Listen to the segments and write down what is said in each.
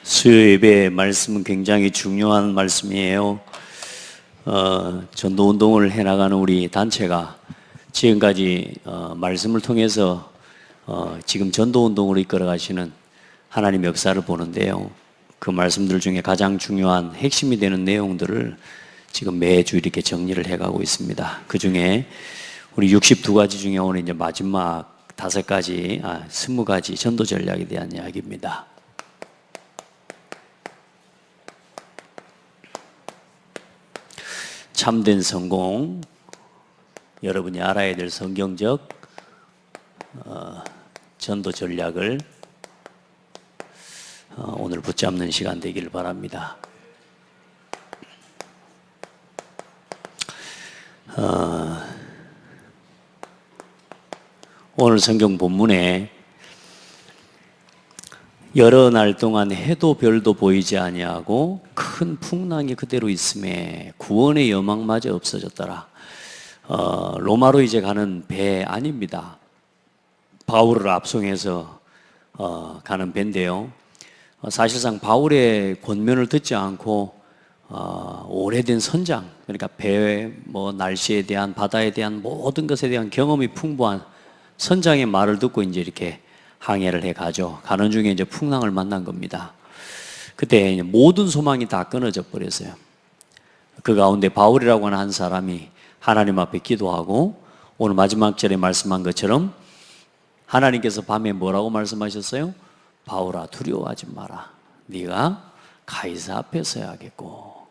수요 예배 말씀은 굉장히 중요한 말씀이에요. 전도운동을 해나가는 우리 단체가 지금까지 말씀을 통해서 지금 전도운동으로 이끌어 가시는 하나님의 역사를 보는데요. 그 말씀들 중에 가장 중요한 핵심이 되는 내용들을 지금 매주 이렇게 정리를 해가고 있습니다. 그 중에 우리 62가지 중에 오늘 이제 마지막 20가지 전도 전략에 대한 이야기입니다. 참된 성공, 여러분이 알아야 될 성경적 전도 전략을 오늘 붙잡는 시간 되기를 바랍니다. 오늘 성경 본문에 여러 날 동안 해도 별도 보이지 아니하고 큰 풍랑이 그대로 있음에 구원의 여망마저 없어졌더라. 로마로 이제 가는 배 아닙니다. 바울을 압송해서 가는 배인데요. 사실상 바울의 권면을 듣지 않고 오래된 선장, 그러니까 배, 날씨에 대한, 바다에 대한 모든 것에 대한 경험이 풍부한 선장의 말을 듣고 이제 이렇게 항해를 해 가죠. 가는 중에 이제 풍랑을 만난 겁니다. 그때 모든 소망이 다 끊어져 버렸어요. 그 가운데 바울이라고 하는 한 사람이 하나님 앞에 기도하고 오늘 마지막 절에 말씀한 것처럼 하나님께서 밤에 뭐라고 말씀하셨어요? 바울아, 두려워하지 마라. 네가 가이사 앞에 서야겠고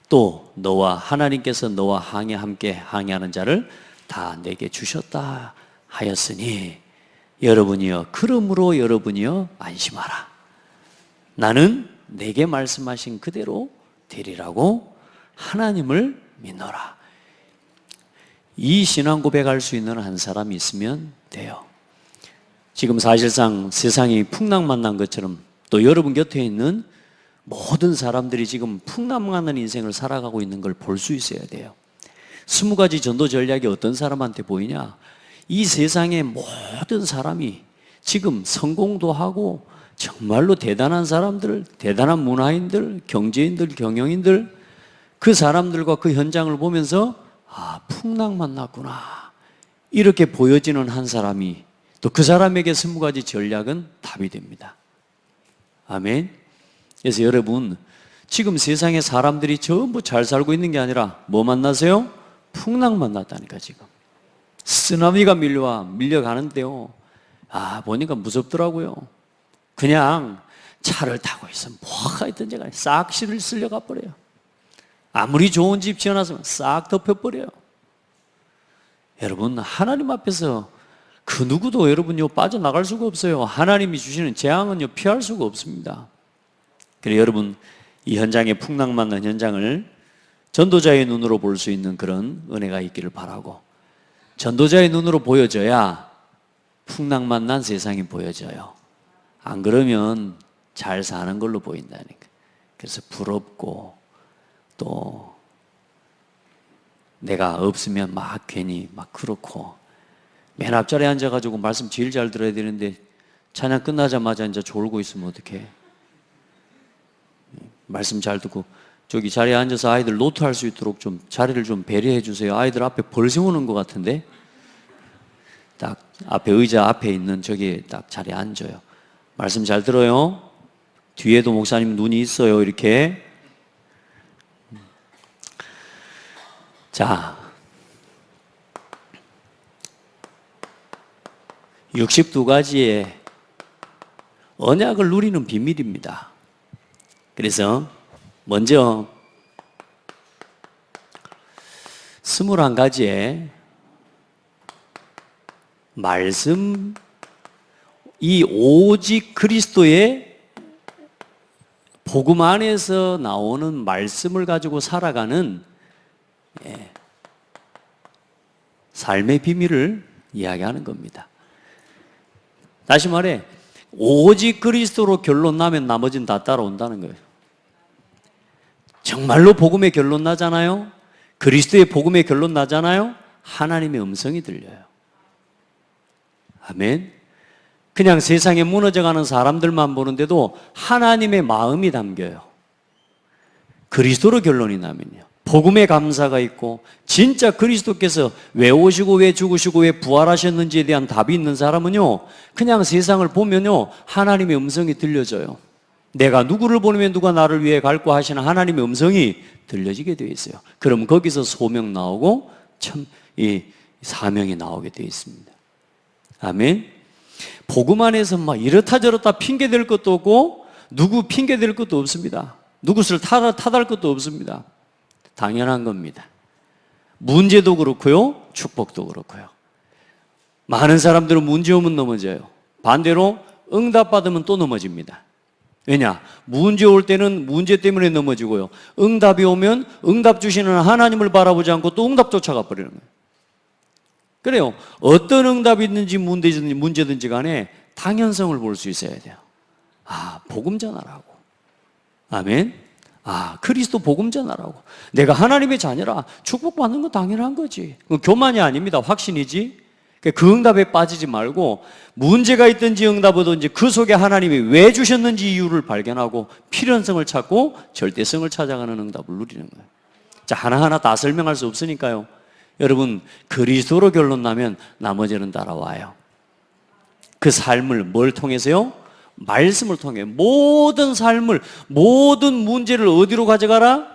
또 너와 하나님께서 너와 함께 항해하는 자를 다 내게 주셨다 하였으니 여러분이여, 그러므로 여러분이여 안심하라. 나는 내게 말씀하신 그대로 되리라고 하나님을 믿노라. 이 신앙 고백할 수 있는 한 사람이 있으면 돼요. 지금 사실상 세상이 풍랑 만난 것처럼 또 여러분 곁에 있는 모든 사람들이 지금 풍랑 만난 인생을 살아가고 있는 걸 볼 수 있어야 돼요. 20가지 전도 전략이 어떤 사람한테 보이냐? 이 세상의 모든 사람이 지금 성공도 하고 정말로 대단한 사람들, 대단한 문화인들, 경제인들, 경영인들, 그 사람들과 그 현장을 보면서 풍랑 만났구나 이렇게 보여지는 한 사람이 또 그 사람에게 20가지 전략은 답이 됩니다. 아멘. 그래서 여러분, 지금 세상에 사람들이 전부 잘 살고 있는 게 아니라 뭐 만나세요? 풍랑 만났다니까. 지금 쓰나미가 밀려가는데요. 보니까 무섭더라고요. 그냥 차를 타고 있으면 뭐가 있든지 간에 싹 쓸려가 버려요. 아무리 좋은 집 지어놨으면 싹 덮여버려요. 여러분, 하나님 앞에서 그 누구도 여러분요 빠져나갈 수가 없어요. 하나님이 주시는 재앙은요 피할 수가 없습니다. 그래서 여러분, 이 현장에 풍랑 만난 현장을 전도자의 눈으로 볼 수 있는 그런 은혜가 있기를 바라고, 전도자의 눈으로 보여져야 풍랑 만난 세상이 보여져요. 안 그러면 잘 사는 걸로 보인다니까. 그래서 부럽고 또 내가 없으면 막 괜히 막 그렇고, 맨 앞자리에 앉아가지고 말씀 제일 잘 들어야 되는데 찬양 끝나자마자 이제 졸고 있으면 어떡해? 말씀 잘 듣고 저기 자리에 앉아서 아이들 노트 할 수 있도록 좀 자리를 좀 배려해 주세요. 아이들 앞에 벌 세우는 것 같은데 딱 앞에 의자 앞에 있는 저기 딱 자리에 앉아요. 말씀 잘 들어요. 뒤에도 목사님 눈이 있어요. 이렇게. 자, 62가지의 언약을 누리는 비밀입니다. 그래서 먼저 21가지의 말씀, 이 오직 그리스도의 복음 안에서 나오는 말씀을 가지고 살아가는 삶의 비밀을 이야기하는 겁니다. 다시 말해, 오직 그리스도로 결론 나면 나머지는 다 따라온다는 거예요. 정말로 복음의 결론 나잖아요. 그리스도의 복음의 결론 나잖아요. 하나님의 음성이 들려요. 아멘. 그냥 세상에 무너져가는 사람들만 보는데도 하나님의 마음이 담겨요. 그리스도로 결론이 나면요, 복음의 감사가 있고 진짜 그리스도께서 왜 오시고 왜 죽으시고 왜 부활하셨는지에 대한 답이 있는 사람은요, 그냥 세상을 보면요 하나님의 음성이 들려져요. 내가 누구를 보내면 누가 나를 위해 갈고 하시는 하나님의 음성이 들려지게 되어 있어요. 그럼 거기서 소명 나오고 이 사명이 나오게 되어 있습니다. 아멘. 복음 안에서 막 이렇다 저렇다 핑계댈 것도 없고 누구 핑계댈 것도 없습니다. 누구를 탓할 것도 없습니다. 당연한 겁니다. 문제도 그렇고요, 축복도 그렇고요. 많은 사람들은 문제 오면 넘어져요. 반대로 응답받으면 또 넘어집니다. 왜냐? 문제 올 때는 문제 때문에 넘어지고요, 응답이 오면 응답 주시는 하나님을 바라보지 않고 또 응답 쫓아가 버리는 거예요. 그래요. 어떤 응답이 있는지 문제든지 간에 당연성을 볼 수 있어야 돼요. 아, 복음 전하라고. 아멘. 아, 그리스도 복음 전하라고. 내가 하나님의 자녀라. 축복받는 건 당연한 거지. 교만이 아닙니다. 확신이지. 그 응답에 빠지지 말고 문제가 있든지 응답 오든지 그 속에 하나님이 왜 주셨는지 이유를 발견하고 필연성을 찾고 절대성을 찾아가는 응답을 누리는 거예요. 자, 하나하나 다 설명할 수 없으니까요, 여러분 그리스도로 결론 나면 나머지는 따라와요. 그 삶을 뭘 통해서요? 말씀을 통해. 모든 삶을, 모든 문제를 어디로 가져가라?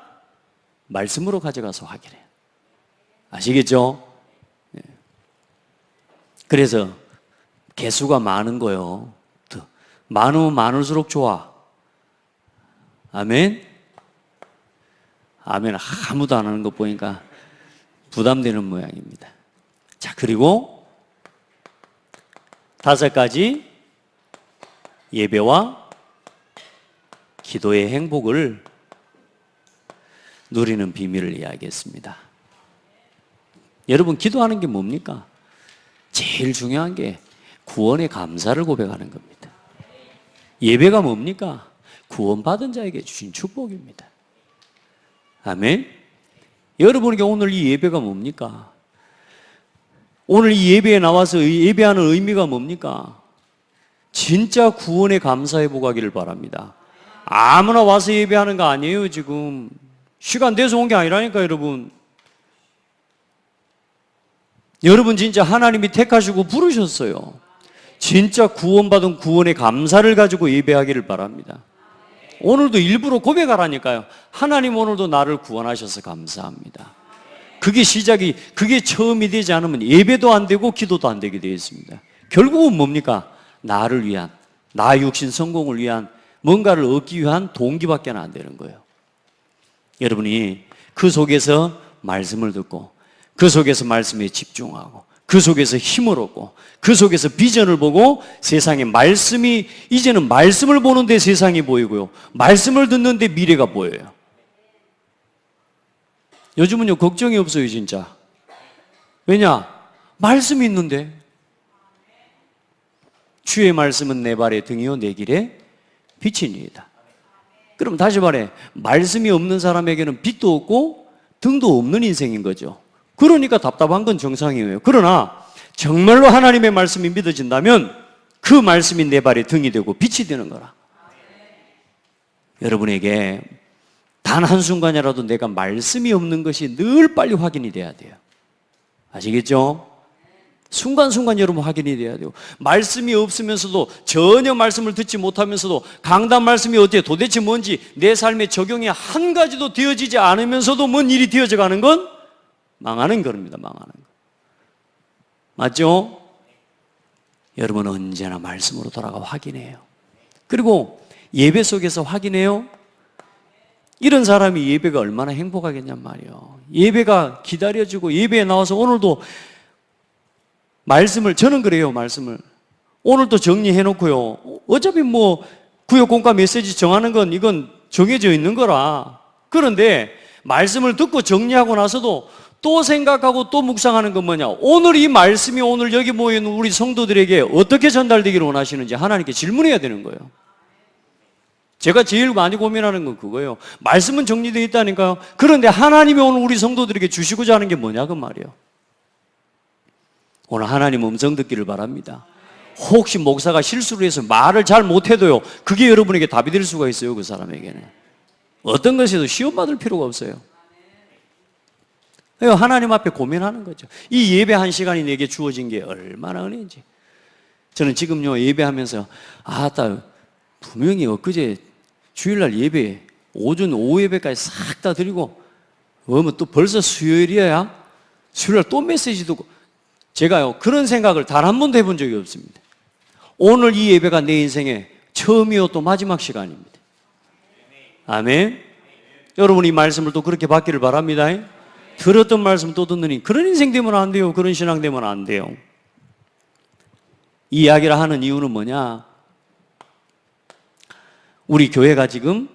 말씀으로 가져가서 확인해. 아시겠죠? 그래서 개수가 많은 거요, 많으면 많을수록 좋아. 아멘. 아멘. 아무도 안 하는 거 보니까 부담되는 모양입니다. 자, 그리고 5가지 예배와 기도의 행복을 누리는 비밀을 이야기했습니다. 여러분, 기도하는 게 뭡니까? 제일 중요한 게 구원의 감사를 고백하는 겁니다. 예배가 뭡니까? 구원받은 자에게 주신 축복입니다. 아멘. 여러분에게 오늘 이 예배가 뭡니까? 오늘 이 예배에 나와서 예배하는 의미가 뭡니까? 진짜 구원에 감사해 보가기를 바랍니다. 아무나 와서 예배하는 거 아니에요. 지금 시간 돼서 온 게 아니라니까. 여러분 진짜 하나님이 택하시고 부르셨어요. 진짜 구원받은 구원의 감사를 가지고 예배하기를 바랍니다. 오늘도 일부러 고백하라니까요. 하나님, 오늘도 나를 구원하셔서 감사합니다. 그게 시작이, 그게 처음이 되지 않으면 예배도 안 되고 기도도 안 되게 되어 있습니다. 결국은 뭡니까? 나를 위한, 나 육신 성공을 위한, 뭔가를 얻기 위한 동기밖에 안 되는 거예요. 여러분이 그 속에서 말씀을 듣고, 그 속에서 말씀에 집중하고, 그 속에서 힘을 얻고, 그 속에서 비전을 보고, 세상에 말씀이, 이제는 말씀을 보는데 세상이 보이고요, 말씀을 듣는데 미래가 보여요. 요즘은요 걱정이 없어요. 진짜. 왜냐? 말씀이 있는데. 주의 말씀은 내 발의 등이요 내 길의 빛이니이다. 그럼 다시 말해, 말씀이 없는 사람에게는 빛도 없고 등도 없는 인생인 거죠. 그러니까 답답한 건 정상이에요. 그러나 정말로 하나님의 말씀이 믿어진다면 그 말씀이 내 발의 등이 되고 빛이 되는 거라. 여러분에게 단 한순간이라도 내가 말씀이 없는 것이 늘 빨리 확인이 돼야 돼요. 아시겠죠? 순간순간 여러분 확인이 돼야 돼요. 말씀이 없으면서도, 전혀 말씀을 듣지 못하면서도, 강단 말씀이 어때요? 도대체 뭔지 내 삶에 적용이 한 가지도 되어지지 않으면서도 뭔 일이 되어져 가는 건 망하는 겁니다. 망하는 거. 맞죠? 여러분은 언제나 말씀으로 돌아가 확인해요. 그리고 예배 속에서 확인해요. 이런 사람이 예배가 얼마나 행복하겠냔 말이에요. 예배가 기다려지고, 예배에 나와서 오늘도 말씀을, 저는 그래요. 말씀을 오늘도 정리해놓고요, 어차피 뭐 구역 공과 메시지 정하는 건 이건 정해져 있는 거라. 그런데 말씀을 듣고 정리하고 나서도 또 생각하고 또 묵상하는 건 뭐냐? 오늘 이 말씀이 오늘 여기 모여있는 우리 성도들에게 어떻게 전달되기를 원하시는지 하나님께 질문해야 되는 거예요. 제가 제일 많이 고민하는 건 그거예요. 말씀은 정리되어 있다니까요. 그런데 하나님이 오늘 우리 성도들에게 주시고자 하는 게 뭐냐 그 말이에요. 오늘 하나님 음성 듣기를 바랍니다. 혹시 목사가 실수를 해서 말을 잘 못해도요, 그게 여러분에게 답이 될 수가 있어요. 그 사람에게는 어떤 것에도 시험받을 필요가 없어요. 하나님 앞에 고민하는 거죠. 이 예배 한 시간이 내게 주어진 게 얼마나 은혜인지. 저는 지금요, 예배하면서 아따, 분명히 엊그제 주일날 예배 오전 오후 예배까지 싹 다 드리고 또 벌써 수요일이야? 수요일날 또 메시지 듣고. 제가요, 그런 생각을 단 한 번도 해본 적이 없습니다. 오늘 이 예배가 내 인생의 처음이요 또 마지막 시간입니다. 아멘. 여러분 이 말씀을 또 그렇게 받기를 바랍니다. 들었던 말씀 또 듣느니 그런 인생 되면 안 돼요. 그런 신앙 되면 안 돼요. 이 이야기를 하는 이유는 뭐냐? 우리 교회가 지금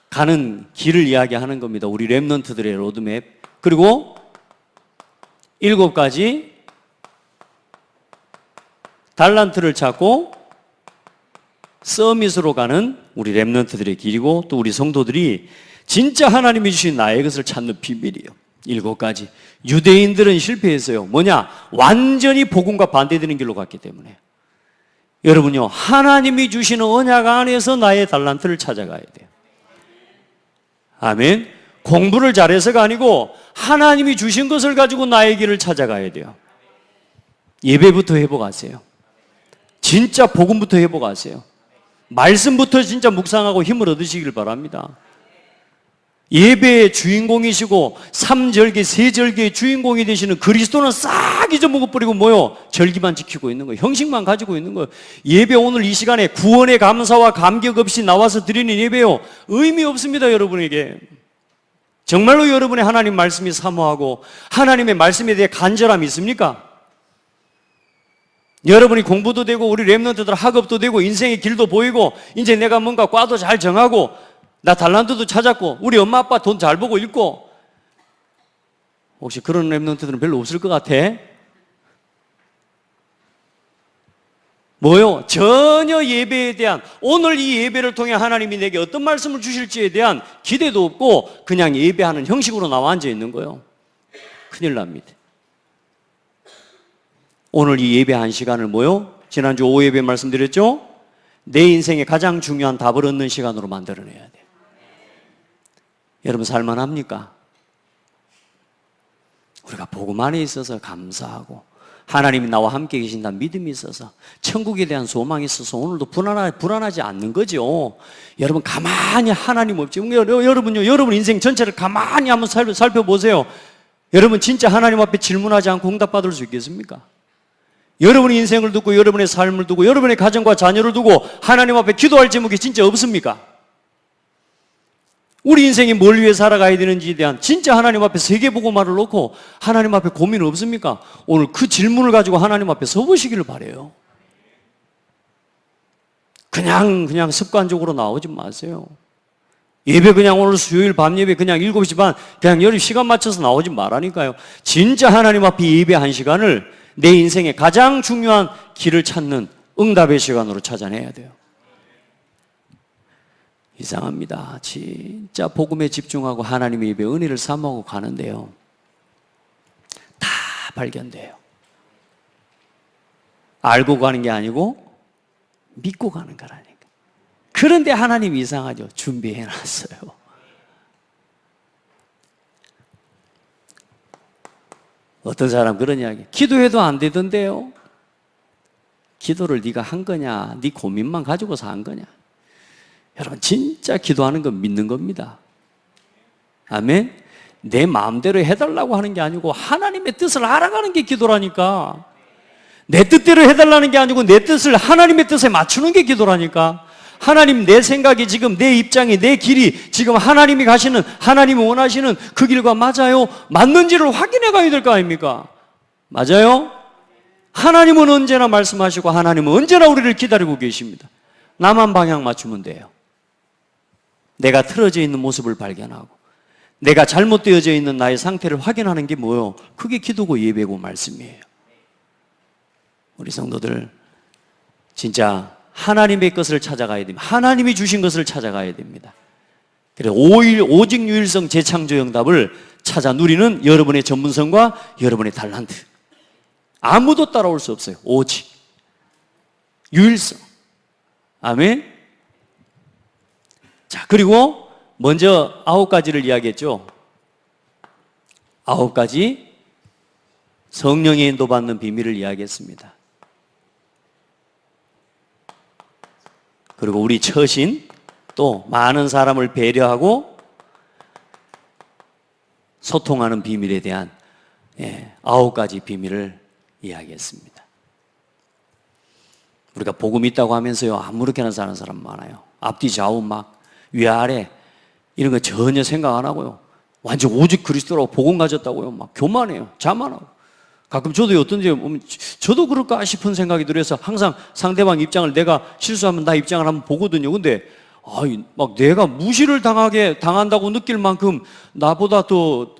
가는 길을 이야기하는 겁니다. 우리 렘넌트들의 로드맵. 그리고 7가지 달란트를 찾고 서밋으로 가는 우리 렘넌트들의 길이고, 또 우리 성도들이 진짜 하나님이 주신 나의 것을 찾는 비밀이에요. 7가지. 유대인들은 실패했어요. 뭐냐? 완전히 복음과 반대되는 길로 갔기 때문에. 여러분요, 하나님이 주시는 언약 안에서 나의 달란트를 찾아가야 돼요. 아멘. 공부를 잘해서가 아니고 하나님이 주신 것을 가지고 나의 길을 찾아가야 돼요. 예배부터 회복하세요. 진짜 복음부터 회복하세요. 말씀부터 진짜 묵상하고 힘을 얻으시길 바랍니다. 예배의 주인공이시고 3절기, 3절기의 주인공이 되시는 그리스도는 싹 잊어먹어버리고 뭐요? 절기만 지키고 있는 거예요. 형식만 가지고 있는 거예요. 예배 오늘 이 시간에 구원의 감사와 감격 없이 나와서 드리는 예배요, 의미 없습니다. 여러분에게. 정말로 여러분의 하나님 말씀이 사모하고 하나님의 말씀에 대해 간절함이 있습니까? 여러분이 공부도 되고 우리 렘넌트들 학업도 되고 인생의 길도 보이고 이제 내가 뭔가 과도 잘 정하고 나 달란트도 찾았고 우리 엄마 아빠 돈 잘 보고 있고. 혹시 그런 렘넌트들은 별로 없을 것 같아? 뭐요? 전혀 예배에 대한, 오늘 이 예배를 통해 하나님이 내게 어떤 말씀을 주실지에 대한 기대도 없고 그냥 예배하는 형식으로 나와 앉아 있는 거예요. 큰일 납니다. 오늘 이 예배 한 시간을 뭐요? 지난주 오후 예배 말씀드렸죠? 내 인생의 가장 중요한 답을 얻는 시간으로 만들어내야 돼요. 여러분 살만합니까? 우리가 복음 안에 있어서 감사하고 하나님이 나와 함께 계신다는 믿음이 있어서 천국에 대한 소망이 있어서 오늘도 불안하지 않는 거죠. 여러분 가만히 하나님 없지? 여러분요, 여러분 인생 전체를 가만히 한번 살펴보세요. 여러분 진짜 하나님 앞에 질문하지 않고 응답받을 수 있겠습니까? 여러분의 인생을 두고 여러분의 삶을 두고 여러분의 가정과 자녀를 두고 하나님 앞에 기도할 제목이 진짜 없습니까? 우리 인생이 뭘 위해 살아가야 되는지에 대한 진짜 하나님 앞에 세계복음화를 놓고 하나님 앞에 고민 없습니까? 오늘 그 질문을 가지고 하나님 앞에 서보시기를 바라요. 그냥 습관적으로 나오지 마세요. 예배 그냥 오늘 수요일 밤 예배 그냥 7시 반 그냥 여름 시간 맞춰서 나오지 말라니까요. 진짜 하나님 앞에 예배 한 시간을 내 인생의 가장 중요한 길을 찾는 응답의 시간으로 찾아내야 돼요. 이상합니다. 진짜 복음에 집중하고 하나님의 예배 은혜를 사모하고 가는데요, 다 발견돼요. 알고 가는 게 아니고 믿고 가는 거라니까. 그런데 하나님이 이상하죠. 준비해놨어요. 어떤 사람 그런 이야기, 기도해도 안 되던데요. 기도를 네가 한 거냐, 네 고민만 가지고서 한 거냐. 여러분 진짜 기도하는 건 믿는 겁니다. 아멘. 내 마음대로 해달라고 하는 게 아니고 하나님의 뜻을 알아가는 게 기도라니까. 내 뜻대로 해달라는 게 아니고 내 뜻을 하나님의 뜻에 맞추는 게 기도라니까. 하나님, 내 생각이 지금, 내 입장이, 내 길이 지금 하나님이 가시는, 하나님이 원하시는 그 길과 맞아요? 맞는지를 확인해 가야 될 거 아닙니까? 맞아요? 하나님은 언제나 말씀하시고 하나님은 언제나 우리를 기다리고 계십니다. 나만 방향 맞추면 돼요. 내가 틀어져 있는 모습을 발견하고 내가 잘못되어져 있는 나의 상태를 확인하는 게 뭐예요? 그게 기도고 예배고 말씀이에요. 우리 성도들 진짜 하나님의 것을 찾아가야 됩니다. 하나님이 주신 것을 찾아가야 됩니다. 그래서 오직 유일성 재창조 응답을 찾아 누리는 여러분의 전문성과 여러분의 달란트, 아무도 따라올 수 없어요. 오직 유일성. 아멘. 자, 그리고 먼저 9가지를 이야기했죠. 9가지 성령의 인도받는 비밀을 이야기했습니다. 그리고 우리 처신, 또 많은 사람을 배려하고 소통하는 비밀에 대한 9가지 비밀을 이야기했습니다. 우리가 복음 있다고 하면서요, 아무렇게나 사는 사람 많아요. 앞뒤 좌우 막 위아래 이런 거 전혀 생각 안 하고요, 완전 오직 그리스도라고 복음 가졌다고요, 막 교만해요. 자만하고. 가끔 저도 어떤 데 보면 저도 그럴까 싶은 생각이 들어서 항상 상대방 입장을, 내가 실수하면 나 입장을 한번 보거든요. 근데 막 내가 무시를 당한다고 느낄 만큼 나보다 더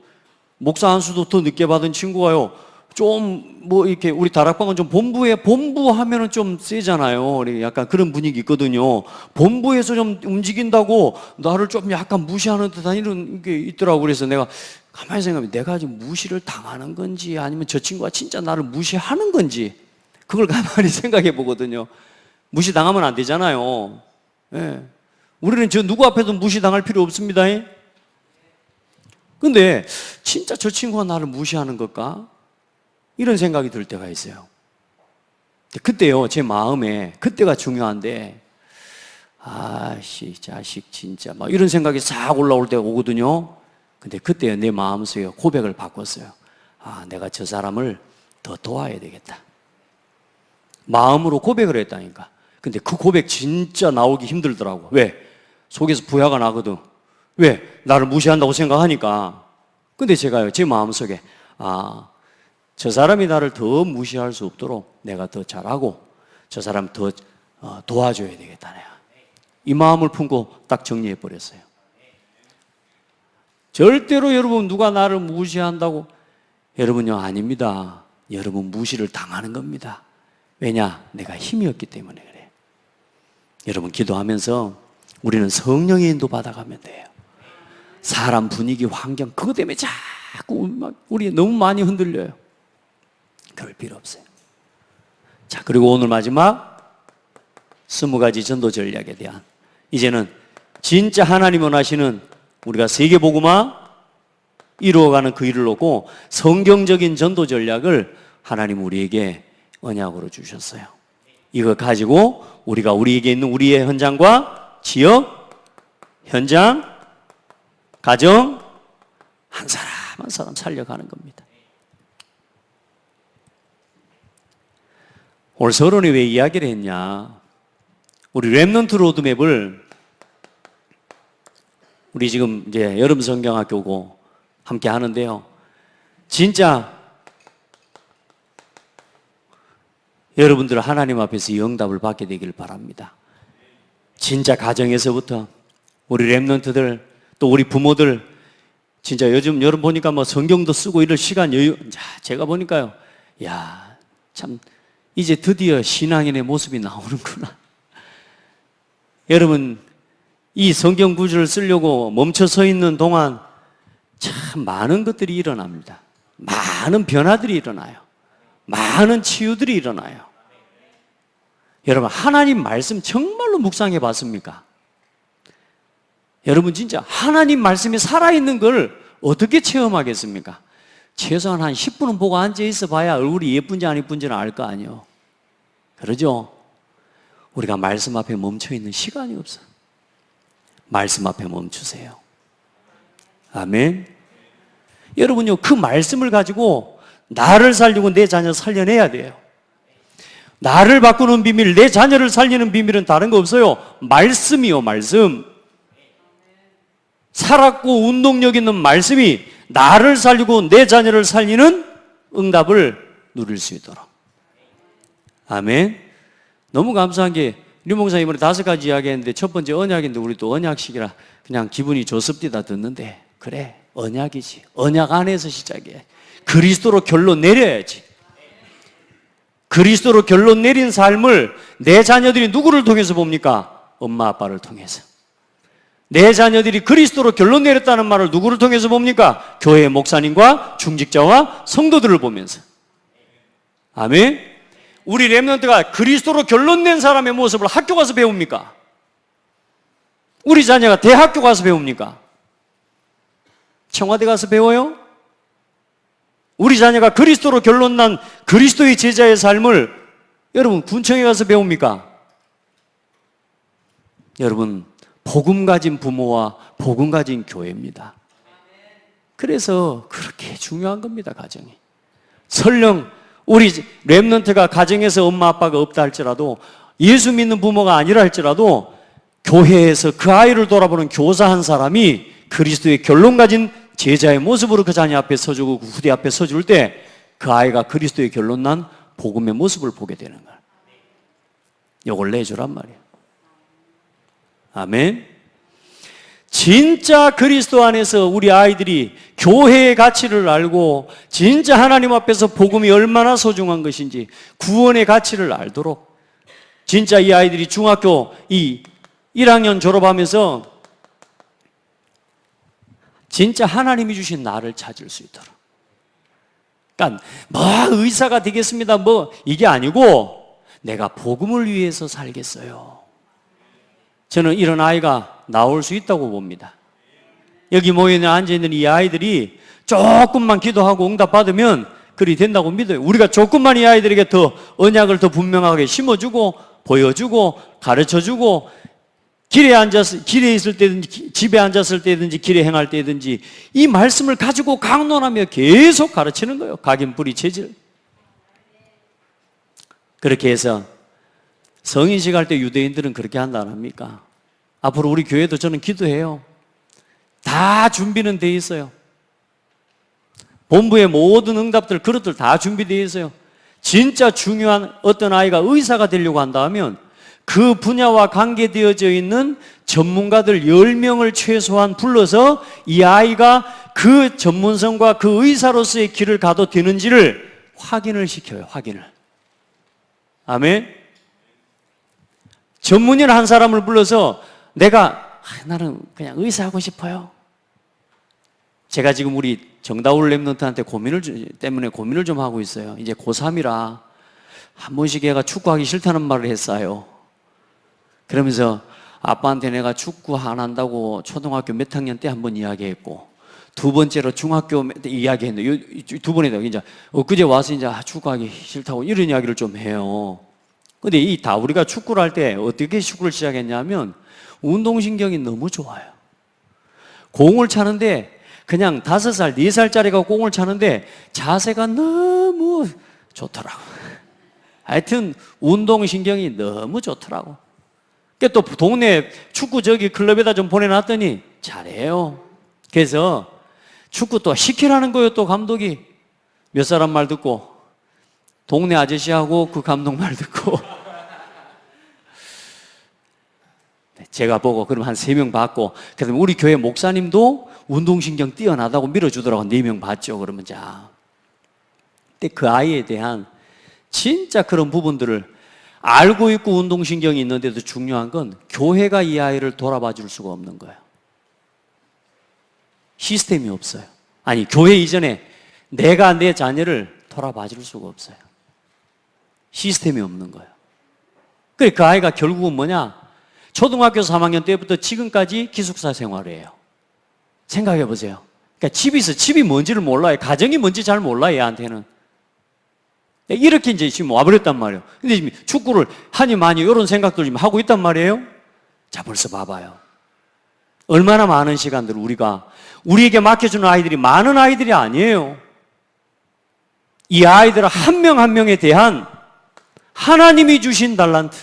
목사 한 수도 더 늦게 받은 친구가요, 좀 뭐 이렇게, 우리 다락방은 좀 본부 하면은 좀 세잖아요. 약간 그런 분위기 있거든요. 본부에서 좀 움직인다고 나를 좀 약간 무시하는 듯한 이런 게 있더라고. 그래서 내가 가만히 생각하면 내가 지금 무시를 당하는 건지 아니면 저 친구가 진짜 나를 무시하는 건지, 그걸 가만히 생각해 보거든요. 무시당하면 안 되잖아요. 예. 우리는 저 누구 앞에도 무시당할 필요 없습니다. 근데 진짜 저 친구가 나를 무시하는 걸까? 이런 생각이 들 때가 있어요. 그때요, 제 마음에, 그때가 중요한데, 아씨, 자식 진짜 막 이런 생각이 싹 올라올 때가 오거든요. 근데 그때 내 마음속에 고백을 바꿨어요. 내가 저 사람을 더 도와야 되겠다. 마음으로 고백을 했다니까. 근데 그 고백 진짜 나오기 힘들더라고. 왜? 속에서 부야가 나거든. 왜? 나를 무시한다고 생각하니까. 근데 제가요, 제 마음속에 저 사람이 나를 더 무시할 수 없도록 내가 더 잘하고 저 사람 더 도와줘야 되겠다. 내가 이 마음을 품고 딱 정리해 버렸어요. 절대로 여러분 누가 나를 무시한다고, 여러분요, 아닙니다. 여러분 무시를 당하는 겁니다. 왜냐? 내가 힘이 없기 때문에 그래요. 여러분 기도하면서 우리는 성령의 인도 받아가면 돼요. 사람 분위기, 환경, 그것 때문에 자꾸 우리 너무 많이 흔들려요. 그럴 필요 없어요. 자, 그리고 오늘 마지막 20가지 전도 전략에 대한, 이제는 진짜 하나님 원하시는 우리가 세계복음화 이루어가는 그 일을 놓고 성경적인 전도 전략을 하나님 우리에게 언약으로 주셨어요. 이거 가지고 우리가 우리에게 있는 우리의 현장과 지역, 현장, 가정, 한 사람 한 사람 살려가는 겁니다. 오늘 서론에 왜 이야기를 했냐? 우리 렘넌트 로드맵을, 우리 지금 이제 여름 성경학교고 함께 하는데요, 진짜 여러분들 하나님 앞에서 이 응답을 받게 되기를 바랍니다. 진짜 가정에서부터 우리 렘넌트들, 또 우리 부모들, 진짜 요즘 여러분 보니까 뭐 성경도 쓰고 이럴 시간 여유, 제가 보니까요, 야, 참 이제 드디어 신앙인의 모습이 나오는구나. 여러분, 이 성경 구절을 쓰려고 멈춰 서 있는 동안 참 많은 것들이 일어납니다. 많은 변화들이 일어나요. 많은 치유들이 일어나요. 여러분, 하나님 말씀 정말로 묵상해 봤습니까? 여러분, 진짜 하나님 말씀이 살아있는 걸 어떻게 체험하겠습니까? 최소한 한 10분은 보고 앉아 있어 봐야 얼굴이 예쁜지 안 예쁜지는 알 거 아니에요. 그러죠? 우리가 말씀 앞에 멈춰 있는 시간이 없어. 말씀 앞에 멈추세요. 아멘. 여러분요, 그 말씀을 가지고 나를 살리고 내 자녀 살려내야 돼요. 나를 바꾸는 비밀, 내 자녀를 살리는 비밀은 다른 거 없어요. 말씀이요, 말씀. 살았고 운동력 있는 말씀이 나를 살리고 내 자녀를 살리는 응답을 누릴 수 있도록. 아멘. 너무 감사한 게, 류 목사님 이번에 5가지 이야기했는데 첫 번째 언약인데 우리 또 언약식이라 그냥 기분이 좋습디다 듣는데, 그래, 언약이지. 언약 안에서 시작해. 그리스도로 결론 내려야지. 그리스도로 결론 내린 삶을 내 자녀들이 누구를 통해서 봅니까? 엄마 아빠를 통해서. 내 자녀들이 그리스도로 결론 내렸다는 말을 누구를 통해서 봅니까? 교회 목사님과 중직자와 성도들을 보면서. 아멘. 우리 렘넌트가 그리스도로 결론낸 사람의 모습을 학교 가서 배웁니까? 우리 자녀가 대학교 가서 배웁니까? 청와대 가서 배워요? 우리 자녀가 그리스도로 결론난 그리스도의 제자의 삶을 여러분 군청에 가서 배웁니까? 여러분 복음 가진 부모와 복음 가진 교회입니다. 그래서 그렇게 중요한 겁니다. 가정이. 설령 우리 렘넌트가 가정에서 엄마 아빠가 없다 할지라도, 예수 믿는 부모가 아니라 할지라도 교회에서 그 아이를 돌아보는 교사 한 사람이 그리스도의 결론 가진 제자의 모습으로 그 자녀 앞에 서주고 그 후대 앞에 서줄 때 그 아이가 그리스도의 결론 난 복음의 모습을 보게 되는 거야. 이걸 내주란 말이에요. 아멘. 진짜 그리스도 안에서 우리 아이들이 교회의 가치를 알고 진짜 하나님 앞에서 복음이 얼마나 소중한 것인지, 구원의 가치를 알도록, 진짜 이 아이들이 중학교 1학년 졸업하면서 진짜 하나님이 주신 나를 찾을 수 있도록. 그러니까 뭐 의사가 되겠습니다 뭐 이게 아니고 내가 복음을 위해서 살겠어요. 저는 이런 아이가 나올 수 있다고 봅니다. 여기 모여있는 앉아있는 이 아이들이 조금만 기도하고 응답받으면 그리 된다고 믿어요. 우리가 조금만 이 아이들에게 더 언약을 더 분명하게 심어주고 보여주고 가르쳐주고, 길에 있을 때든지 집에 앉았을 때든지 길에 행할 때든지 이 말씀을 가지고 강론하며 계속 가르치는 거예요. 각인 뿌리 체질. 그렇게 해서 성인식 할 때 유대인들은 그렇게 한다 안 합니까? 앞으로 우리 교회도 저는 기도해요. 다 준비는 돼 있어요. 본부의 모든 응답들, 그릇들 다 준비되어 있어요. 진짜 중요한 어떤 아이가 의사가 되려고 한다 하면 그 분야와 관계되어져 있는 전문가들 10명을 최소한 불러서 이 아이가 그 전문성과 그 의사로서의 길을 가도 되는지를 확인을 시켜요. 확인을. 아멘. 전문의를 한 사람을 불러서 나는 그냥 의사하고 싶어요. 제가 지금 우리 정다울 렘넌트한테 때문에 고민을 좀 하고 있어요. 이제 고3이라 한 번씩 얘가 축구하기 싫다는 말을 했어요. 그러면서 아빠한테 내가 축구 안 한다고 초등학교 몇 학년 때 한 번 이야기했고, 두 번째로 중학교 때 이야기했는데 두 번이다. 이제 엊그제 와서 이제 축구하기 싫다고 이런 이야기를 좀 해요. 근데 우리가 축구를 할 때 어떻게 축구를 시작했냐면 운동신경이 너무 좋아요. 공을 차는데 그냥 5살, 4살짜리가 공을 차는데 자세가 너무 좋더라고. 하여튼 운동신경이 너무 좋더라고. 또 동네 축구 클럽에다 좀 보내놨더니 잘해요. 그래서 축구 또 시키라는 거예요. 또 감독이 몇 사람 말 듣고, 동네 아저씨하고 그 감독 말 듣고 제가 보고 그럼 한 3명 받고, 그다음에 우리 교회 목사님도 운동신경 뛰어나다고 밀어주더라고. 4명 받죠. 그러면 자, 근데 그 아이에 대한 진짜 그런 부분들을 알고 있고 운동신경이 있는데도 중요한 건 교회가 이 아이를 돌아봐 줄 수가 없는 거예요. 시스템이 없어요. 아니, 교회 이전에 내가 내 자녀를 돌아봐 줄 수가 없어요. 시스템이 없는 거예요. 그래, 그 아이가 결국은 뭐냐? 초등학교 3학년 때부터 지금까지 기숙사 생활을 해요. 생각해 보세요. 그러니까 집이 뭔지를 몰라요. 가정이 뭔지 잘 몰라요, 얘한테는. 이렇게 이제 지금 와버렸단 말이에요. 근데 지금 축구를 하니 많이 이런 생각들 지금 하고 있단 말이에요. 자, 벌써 봐봐요. 얼마나 많은 시간들을 우리에게 맡겨주는 아이들이 많은 아이들이 아니에요. 이 아이들 한 명 한 명에 대한 하나님이 주신 달란트.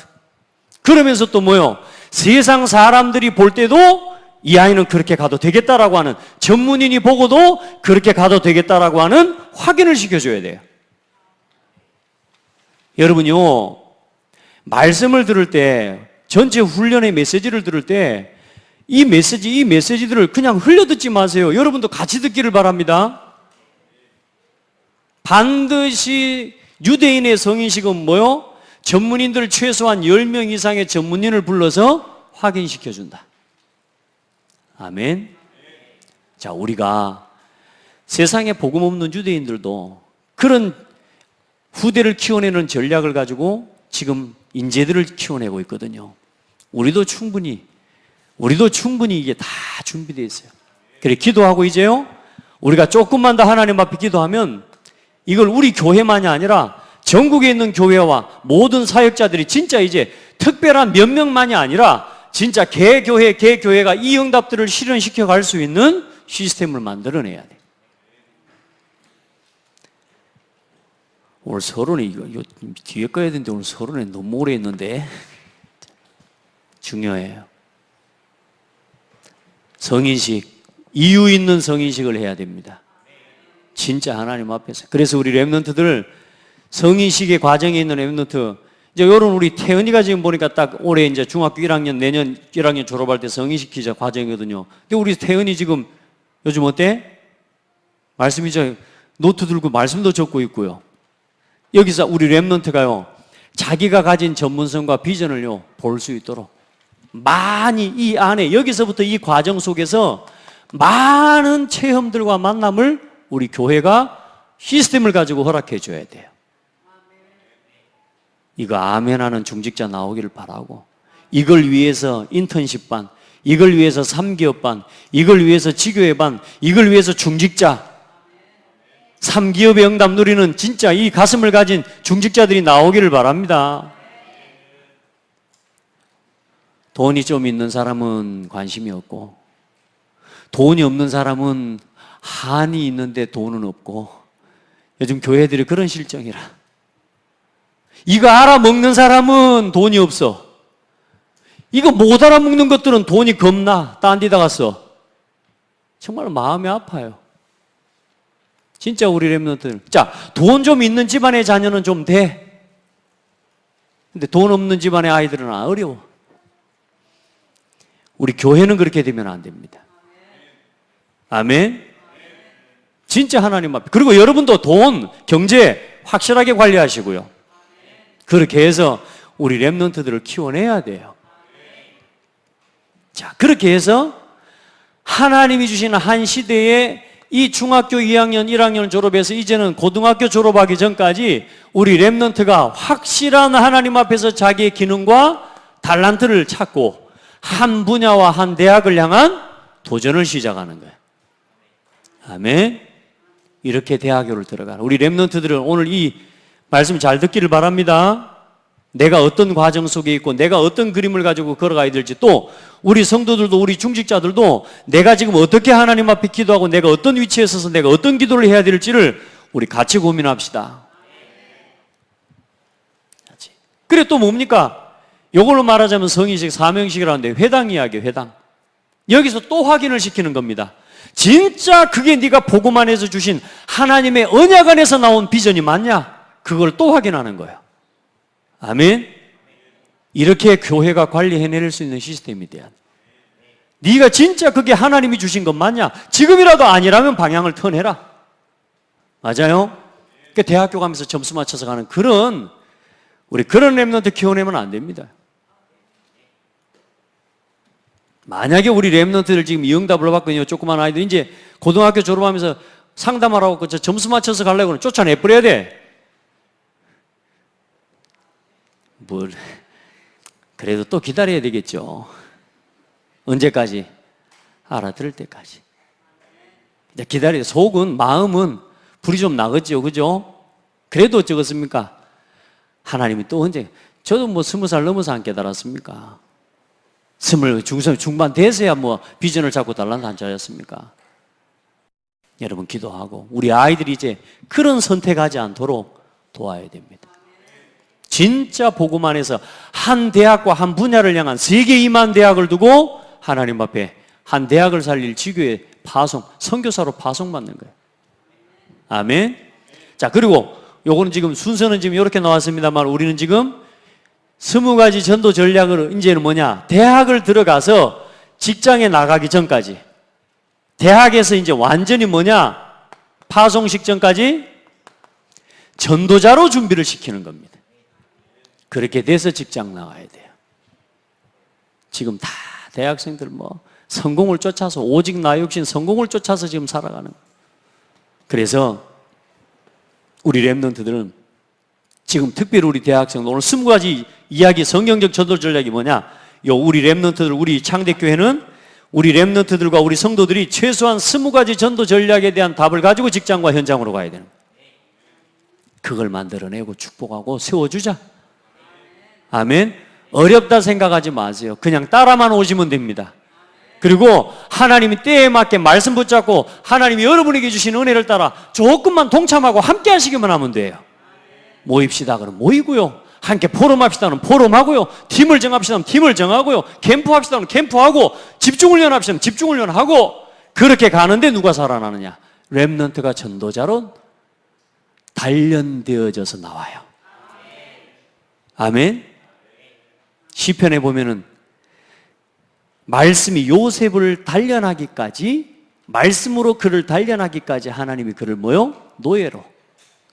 그러면서 또 뭐요? 세상 사람들이 볼 때도 이 아이는 그렇게 가도 되겠다라고 하는, 전문인이 보고도 그렇게 가도 되겠다라고 하는 확인을 시켜줘야 돼요. 여러분요, 말씀을 들을 때, 전체 훈련의 메시지를 들을 때 이 메시지들을 그냥 흘려듣지 마세요. 여러분도 같이 듣기를 바랍니다. 반드시 유대인의 성인식은 뭐요? 전문인들 최소한 10명 이상의 전문인을 불러서 확인시켜준다. 아멘. 자, 우리가 세상에 복음 없는 유대인들도 그런 후대를 키워내는 전략을 가지고 지금 인재들을 키워내고 있거든요. 우리도 충분히 이게 다 준비되어 있어요. 그래, 기도하고 이제요, 우리가 조금만 더 하나님 앞에 기도하면 이걸 우리 교회만이 아니라 전국에 있는 교회와 모든 사역자들이 진짜 이제 특별한 몇 명만이 아니라 진짜 개교회가 이 응답들을 실현시켜 갈 수 있는 시스템을 만들어내야 돼. 오늘 서론이 이거 뒤에 꺼야 되는데 오늘 서론에 너무 오래 했는데 중요해요. 성인식, 이유 있는 성인식을 해야 됩니다. 진짜 하나님 앞에서. 그래서 우리 렘넌트들 성인식의 과정에 있는 렘넌트, 이제 요런 우리 태은이가 지금 보니까 딱 올해 이제 중학교 1학년, 내년 1학년 졸업할 때 성인시키자 과정이거든요. 근데 우리 태은이 지금 요즘 어때? 말씀 이제 노트 들고 말씀도 적고 있고요. 여기서 우리 렘넌트가요, 자기가 가진 전문성과 비전을요, 볼 수 있도록 많이 이 안에, 여기서부터 이 과정 속에서 많은 체험들과 만남을 우리 교회가 시스템을 가지고 허락해 줘야 돼요. 이거 아멘하는 중직자 나오기를 바라고, 이걸 위해서 인턴십반, 이걸 위해서 3기업반, 이걸 위해서 지교회반, 이걸 위해서 중직자, 3기업의 응답 누리는 진짜 이 가슴을 가진 중직자들이 나오기를 바랍니다. 돈이 좀 있는 사람은 관심이 없고, 돈이 없는 사람은 한이 있는데 돈은 없고, 요즘 교회들이 그런 실정이라. 이거 알아먹는 사람은 돈이 없어. 이거 못 알아먹는 것들은 돈이 겁나 딴 데다 갔어. 정말 마음이 아파요. 진짜 우리 렘넌트들. 자, 돈 좀 있는 집안의 자녀는 좀 돼. 근데 돈 없는 집안의 아이들은 어려워. 우리 교회는 그렇게 되면 안 됩니다. 아멘. 진짜 하나님 앞에. 그리고 여러분도 돈, 경제 확실하게 관리하시고요. 그렇게 해서 우리 렘넌트들을 키워내야 돼요. 자, 그렇게 해서 하나님이 주시는 한 시대에 이 중학교 2학년, 1학년 졸업해서 이제는 고등학교 졸업하기 전까지 우리 렘넌트가 확실한 하나님 앞에서 자기의 기능과 달란트를 찾고 한 분야와 한 대학을 향한 도전을 시작하는 거예요. 아멘. 이렇게 대학교를 들어가는 우리 렘넌트들은 오늘 이 말씀 잘 듣기를 바랍니다. 내가 어떤 과정 속에 있고 내가 어떤 그림을 가지고 걸어가야 될지, 또 우리 성도들도 우리 중직자들도 내가 지금 어떻게 하나님 앞에 기도하고 내가 어떤 위치에 서서 내가 어떤 기도를 해야 될지를 우리 같이 고민합시다. 그래 또 뭡니까? 이걸로 말하자면 성인식, 사명식이라는데 회당 이야기예요. 회당. 여기서 또 확인을 시키는 겁니다. 진짜 그게 네가 복음 안에서 주신 하나님의 언약 안에서 나온 비전이 맞냐? 그걸 또 확인하는 거예요. 아멘. 이렇게 교회가 관리해낼 수 있는 시스템이 돼야 돼. 네가 진짜 그게 하나님이 주신 것 맞냐? 지금이라도 아니라면 방향을 턴해라. 맞아요? 그러니까 대학교 가면서 점수 맞춰서 가는 우리 그런 렘넌트 키워내면 안 됩니다. 만약에 우리 렘넌트들 지금 이 응답을 받고 조그만 아이들 이제 고등학교 졸업하면서 상담하라고 점수 맞춰서 가려고 쫓아내버려야 돼. 그래도 또 기다려야 되겠죠. 언제까지? 알아들을 때까지. 기다려야, 속은, 마음은 불이 좀 나겠죠. 그죠? 그래도 어쩌겠습니까? 하나님이 또 언제, 저도 20살 넘어서 안 깨달았습니까? 중반 돼서야 비전을 잡고 달란트 안 차렸습니까? 여러분 기도하고 우리 아이들이 이제 그런 선택하지 않도록 도와야 됩니다. 진짜 복음 안에서 한 대학과 한 분야를 향한 세계 2만 대학을 두고 하나님 앞에 한 대학을 살릴 지교의 파송, 선교사로 파송받는 거예요. 아멘. 자, 그리고 요거는 지금 순서는 지금 이렇게 나왔습니다만 우리는 지금 20가지 전도 전략을 이제는 뭐냐? 대학을 들어가서 직장에 나가기 전까지, 대학에서 이제 완전히 뭐냐? 파송식 전까지 전도자로 준비를 시키는 겁니다. 그렇게 돼서 직장 나가야 돼요. 지금 다 대학생들 성공을 쫓아서, 오직 나 욕심 성공을 쫓아서 지금 살아가는 거예요. 그래서 우리 렘넌트들은 지금 특별히 우리 대학생 오늘 20가지 이야기 성경적 전도 전략이 뭐냐? 우리 랩런트들, 우리 창대교회는 우리 랩런트들과 우리 성도들이 최소한 20가지 전도 전략에 대한 답을 가지고 직장과 현장으로 가야 되는 거예요. 그걸 만들어내고 축복하고 세워주자. 아멘. 어렵다 생각하지 마세요. 그냥 따라만 오시면 됩니다. 그리고 하나님이 때에 맞게 말씀 붙잡고 하나님이 여러분에게 주신 은혜를 따라 조금만 동참하고 함께 하시기만 하면 돼요. 모입시다 그러면 모이고요, 함께 포럼합시다 그러면 포럼하고요, 팀을 정합시다 그러면 팀을 정하고요, 캠프합시다 그러면 캠프하고, 집중훈련 합시다 그러면 집중훈련하고, 그렇게 가는데 누가 살아나느냐? 렘넌트가 전도자로 단련되어져서 나와요. 아멘. 시편에 보면은 말씀이 요셉을 단련하기까지, 말씀으로 그를 단련하기까지 하나님이 그를 뭐요? 노예로,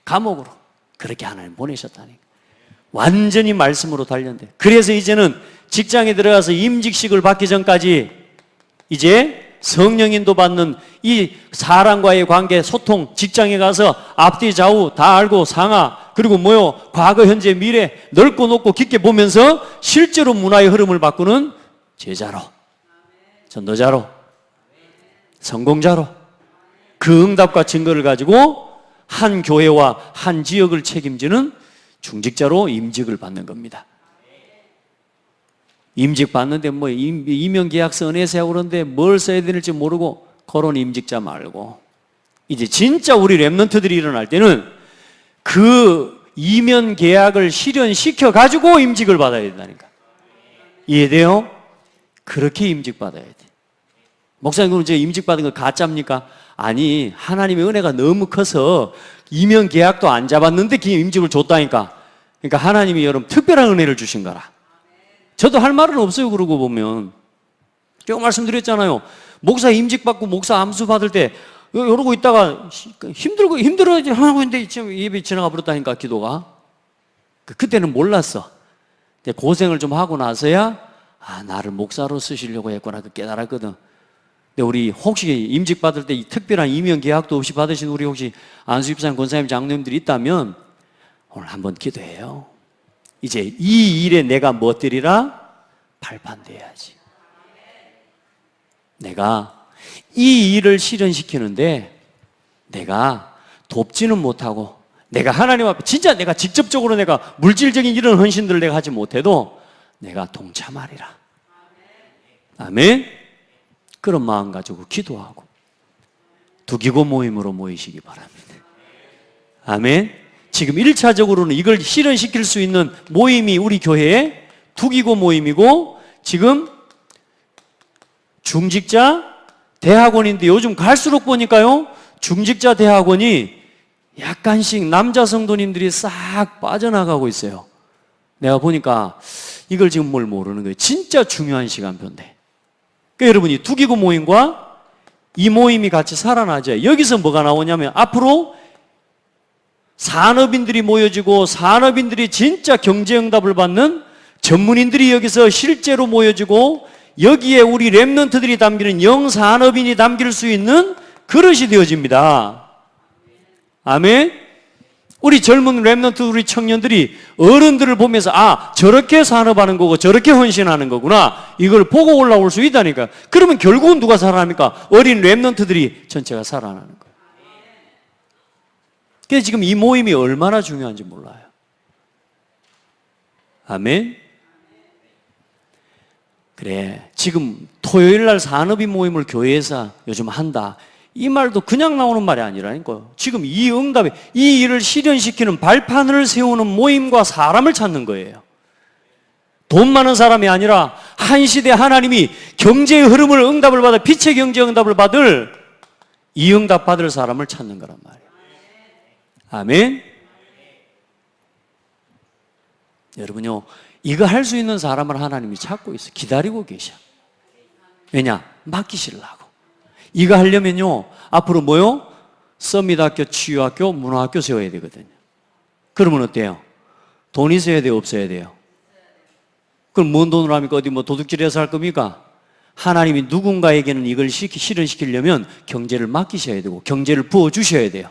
감옥으로 그렇게 하나님 보내셨다니까. 완전히 말씀으로 단련돼. 그래서 이제는 직장에 들어가서 임직식을 받기 전까지 이제 성령인도 받는 이 사람과의 관계, 소통, 직장에 가서 앞뒤 좌우 다 알고 상하, 그리고 뭐요? 과거, 현재, 미래 넓고 높고 깊게 보면서 실제로 문화의 흐름을 바꾸는 제자로, 전도자로, 성공자로 그 응답과 증거를 가지고 한 교회와 한 지역을 책임지는 중직자로 임직을 받는 겁니다. 임직 받는데 뭐 임용계약서 내세하고 그러는데 뭘 써야 되는지 모르고 그런 임직자 말고, 이제 진짜 우리 랩런트들이 일어날 때는 그 이면 계약을 실현시켜 가지고 임직을 받아야 된다니까. 이해돼요? 그렇게 임직 받아야 돼. 목사님, 그럼 제가 임직 받은 거 가짜입니까? 아니, 하나님의 은혜가 너무 커서 이면 계약도 안 잡았는데 임직을 줬다니까. 그러니까 하나님이 여러분 특별한 은혜를 주신 거라. 저도 할 말은 없어요. 그러고 보면 제가 말씀드렸잖아요. 목사 임직 받고 목사 암수 받을 때 이러고 있다가 힘들어 하고 있는데 지금 예배 지나가 버렸다니까, 기도가. 그때는 몰랐어. 고생을 좀 하고 나서야 나를 목사로 쓰시려고 했구나, 깨달았거든. 근데 우리 혹시 임직 받을 때 특별한 임용 계약도 없이 받으신 우리 혹시 안수 집사님, 권사님, 장로님들이 있다면 오늘 한번 기도해요. 이제 이 일에 내가 뭐 드리라? 발판돼야지. 내가 이 일을 실현시키는데 내가 돕지는 못하고, 내가 하나님 앞에 진짜 내가 직접적으로 내가 물질적인 이런 헌신들을 내가 하지 못해도 내가 동참하리라. 아멘. 그런 마음 가지고 기도하고 두기고 모임으로 모이시기 바랍니다. 아멘. 지금 1차적으로는 이걸 실현시킬 수 있는 모임이 우리 교회의 두기고 모임이고, 지금 중직자 대학원인데 요즘 갈수록 보니까요, 중직자 대학원이 약간씩 남자 성도님들이 싹 빠져나가고 있어요. 내가 보니까 이걸 지금 뭘 모르는 거예요. 진짜 중요한 시간표인데. 그러니까 여러분이 두기고 모임과 이 모임이 같이 살아나죠. 여기서 뭐가 나오냐면 앞으로 산업인들이 모여지고 산업인들이 진짜 경제응답을 받는 전문인들이 여기서 실제로 모여지고, 여기에 우리 랩런트들이 담기는 영산업인이 담길 수 있는 그릇이 되어집니다. 아멘. 우리 젊은 랩런트, 우리 청년들이 어른들을 보면서 저렇게 산업하는 거고 저렇게 헌신하는 거구나, 이걸 보고 올라올 수 있다니까. 그러면 결국은 누가 살아납니까? 어린 랩런트들이 전체가 살아나는 거예요. 그래서 지금 이 모임이 얼마나 중요한지 몰라요. 아멘. 그래, 지금 토요일 날 산업인 모임을 교회에서 요즘 한다, 이 말도 그냥 나오는 말이 아니라니까요. 지금 이 응답에 이 일을 실현시키는 발판을 세우는 모임과 사람을 찾는 거예요. 돈 많은 사람이 아니라 한 시대 하나님이 경제의 흐름을 응답을 받아 빛의 경제 응답을 받을, 이 응답 받을 사람을 찾는 거란 말이에요. 아멘. 여러분요, 이거 할 수 있는 사람을 하나님이 찾고 있어. 기다리고 계셔. 왜냐? 맡기시려고. 이거 하려면요, 앞으로 뭐요? 서밋학교, 치유학교, 문화학교 세워야 되거든요. 그러면 어때요? 돈 있어야 돼요? 없어야 돼요? 그럼 뭔 돈으로 합니까? 어디 뭐 도둑질해서 할 겁니까? 하나님이 누군가에게는 이걸 실현시키려면 경제를 맡기셔야 되고 경제를 부어주셔야 돼요.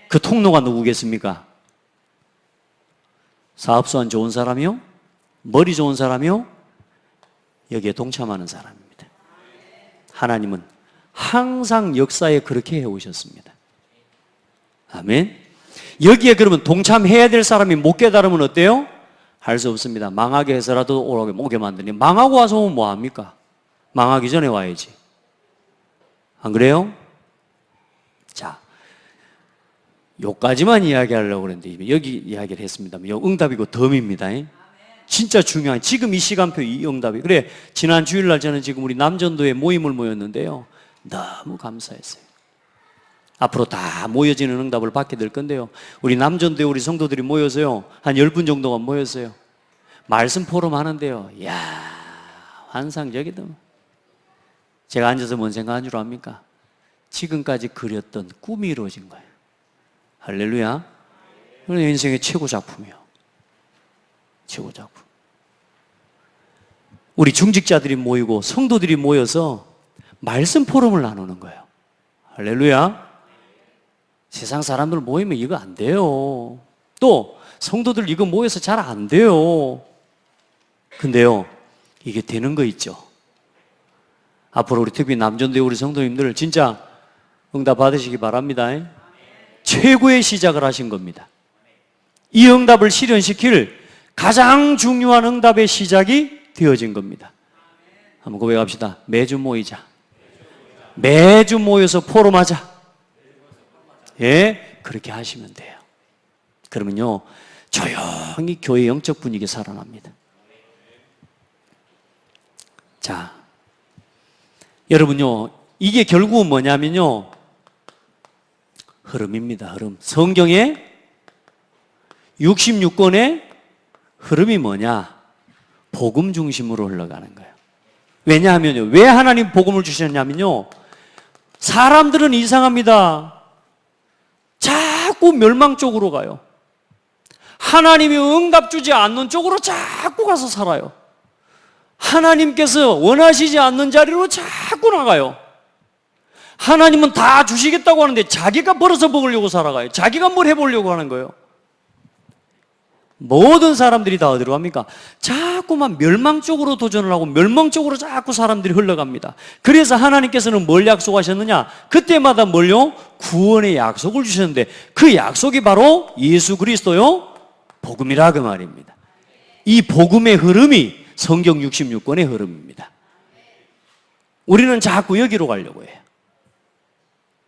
그 통로가 누구겠습니까? 사업수완 좋은 사람이요? 머리 좋은 사람이요? 여기에 동참하는 사람입니다. 하나님은 항상 역사에 그렇게 해오셨습니다. 아멘. 여기에 그러면 동참해야 될 사람이 못 깨달으면 어때요? 할 수 없습니다. 망하게 해서라도 오게 만드니, 망하고 와서 오면 뭐합니까? 망하기 전에 와야지. 안 그래요? 자, 요까지만 이야기하려고 그랬는데 여기 이야기를 했습니다. 요 응답이고 덤입니다. 진짜 중요한, 지금 이 시간표 이 응답이. 그래, 지난 주일날 저는 지금 우리 남전도에 모임을 모였는데요, 너무 감사했어요. 앞으로 다 모여지는 응답을 받게 될 건데요, 우리 남전도에 우리 성도들이 모여서요, 한 10분 정도가 모였어요. 말씀 포럼 하는데요, 이야, 환상적이다. 제가 앉아서 뭔 생각한 줄 압니까? 지금까지 그렸던 꿈이 이루어진 거예요. 할렐루야. 내 인생의 최고 작품이요. 최고 작품. 우리 중직자들이 모이고 성도들이 모여서 말씀 포럼을 나누는 거예요. 할렐루야. 세상 사람들 모이면 이거 안 돼요. 또 성도들 이거 모여서 잘 안 돼요. 근데요, 이게 되는 거 있죠. 앞으로 우리 특히 남전도의 우리 성도님들 진짜 응답 받으시기 바랍니다. 최고의 시작을 하신 겁니다. 이 응답을 실현시킬 가장 중요한 응답의 시작이 되어진 겁니다. 한번 고백합시다. 매주 모이자. 매주 모여서 포럼하자. 예, 그렇게 하시면 돼요. 그러면요, 조용히 교회 영적 분위기 살아납니다. 자, 여러분요, 이게 결국은 뭐냐면요, 흐름입니다. 흐름. 성경의 66권의 흐름이 뭐냐? 복음 중심으로 흘러가는 거예요. 왜냐하면요, 왜 하나님 복음을 주셨냐면요, 사람들은 이상합니다. 자꾸 멸망 쪽으로 가요. 하나님이 응답 주지 않는 쪽으로 자꾸 가서 살아요. 하나님께서 원하시지 않는 자리로 자꾸 나가요. 하나님은 다 주시겠다고 하는데 자기가 벌어서 먹으려고 살아가요. 자기가 뭘 해보려고 하는 거예요. 모든 사람들이 다 어디로 갑니까? 자꾸만 멸망 쪽으로 도전을 하고 멸망 쪽으로 자꾸 사람들이 흘러갑니다. 그래서 하나님께서는 뭘 약속하셨느냐? 그때마다 뭘요? 구원의 약속을 주셨는데 그 약속이 바로 예수 그리스도요, 복음이라 그 말입니다. 이 복음의 흐름이 성경 66권의 흐름입니다. 우리는 자꾸 여기로 가려고 해요.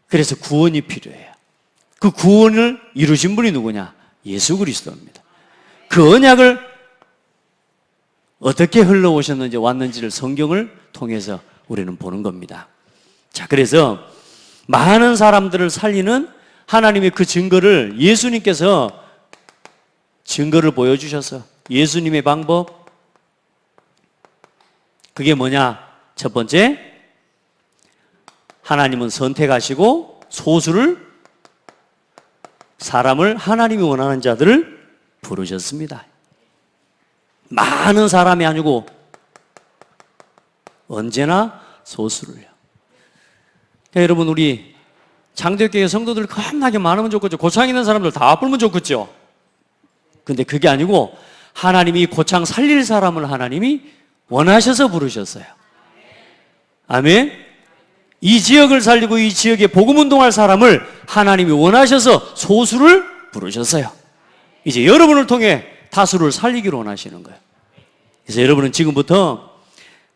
그래서 구원이 필요해요. 그 구원을 이루신 분이 누구냐? 예수 그리스도입니다. 그 언약을 어떻게 흘러오셨는지 왔는지를 성경을 통해서 우리는 보는 겁니다. 자, 그래서 많은 사람들을 살리는 하나님의 그 증거를 예수님께서 증거를 보여주셔서 예수님의 방법, 그게 뭐냐? 첫 번째, 하나님은 선택하시고 소수를, 사람을, 하나님이 원하는 자들을 부르셨습니다. 많은 사람이 아니고 언제나 소수를요. 그러니까 여러분, 우리 장대교회 성도들 겁나게 많으면 좋겠죠. 고창 있는 사람들 다 불면 좋겠죠. 근데 그게 아니고 하나님이 고창 살릴 사람을 하나님이 원하셔서 부르셨어요. 아멘. 이 지역을 살리고 이 지역에 복음 운동할 사람을 하나님이 원하셔서 소수를 부르셨어요. 이제 여러분을 통해 다수를 살리기로 원하시는 거예요. 그래서 여러분은 지금부터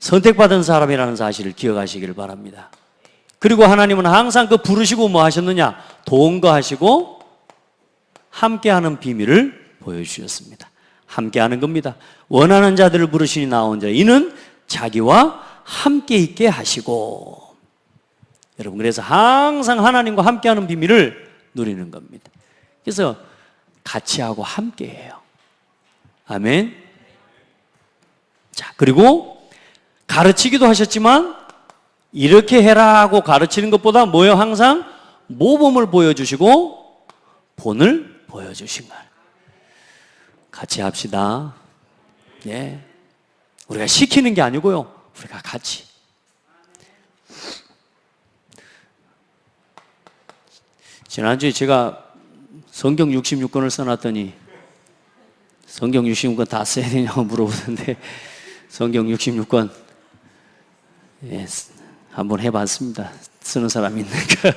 선택받은 사람이라는 사실을 기억하시기를 바랍니다. 그리고 하나님은 항상 그 부르시고 뭐 하셨느냐? 동거하시고 함께하는 비밀을 보여주셨습니다. 함께하는 겁니다. 원하는 자들을 부르시니 나온 자, 이는 자기와 함께 있게 하시고. 여러분, 그래서 항상 하나님과 함께하는 비밀을 누리는 겁니다. 그래서 같이 하고 함께 해요. 아멘. 자, 그리고 가르치기도 하셨지만 이렇게 해라 하고 가르치는 것보다 뭐예요? 항상 모범을 보여주시고 본을 보여주신 거예요. 같이 합시다. 예. 우리가 시키는 게 아니고요, 우리가 같이. 지난주에 제가 성경 66권을 써놨더니 성경 66권 다 써야 되냐고 물어보던데 성경 66권 예, 한번 해봤습니다. 쓰는 사람 있는가?